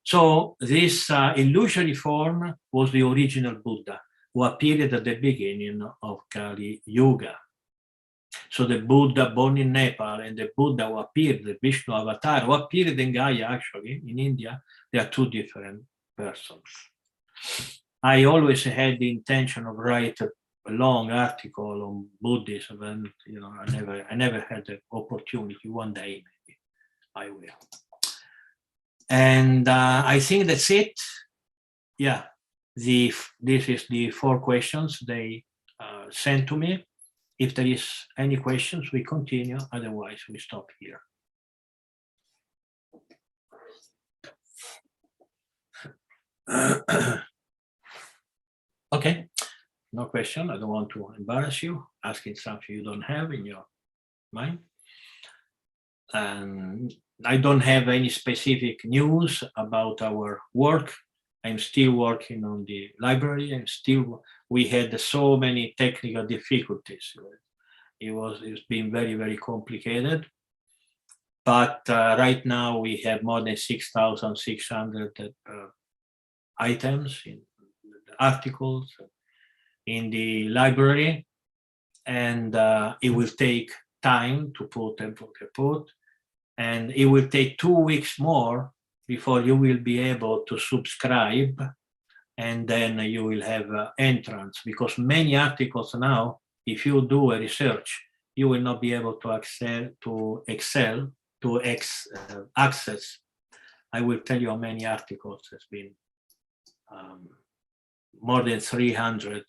So this illusory form was the original Buddha, who appeared at the beginning of Kali Yuga. So the Buddha born in Nepal and the Buddha who appeared, the Vishnu avatar, who appeared in Gaya actually, in India, they are two different persons. I always had the intention of writing a long article on Buddhism, and I never had the opportunity. One day maybe I will. And I think that's it. Yeah, this is the 4 questions they sent to me. If there is any questions, we continue. Otherwise, we stop here. Okay, no question. I don't want to embarrass you, asking something you don't have in your mind. And I don't have any specific news about our work. I'm still working on the library. We had so many technical difficulties. It's been very, very complicated. But right now we have more than 6,600 items in articles in the library, and it will take time to put and put, and it will take 2 weeks more before you will be able to subscribe, and then you will have entrance, because many articles now, if you do a research, you will not be able to access. I will tell you how many articles has been. More than 300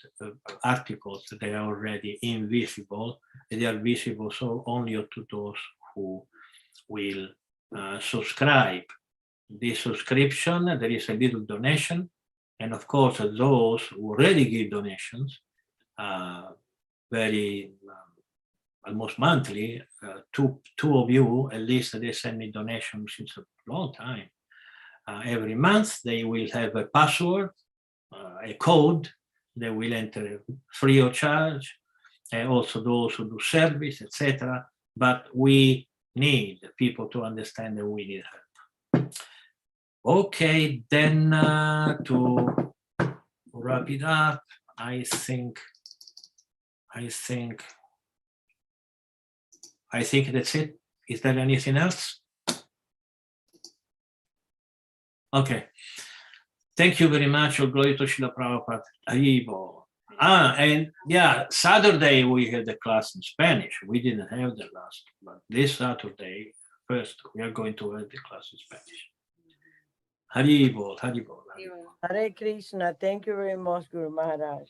articles. They are already invisible. They are visible so only to those who will subscribe. The subscription, there is a little donation, and of course those who already give donations, very almost monthly. Two of you at least, they send me donations since a long time. Every month they will have a password, a code. They will enter free of charge, and also those who do service, etc. But we need people to understand that we need help. Okay, then to wrap it up, I think that's it. Is there anything else? Okay. Thank you very much. All glory to Srila Prabhupada. Haribo. And yeah, Saturday we had the class in Spanish. We didn't have the last, but this Saturday, first, we are going to have the class in Spanish. Haribo, Haribo. Hare Krishna. Thank you very much, Guru Maharaj.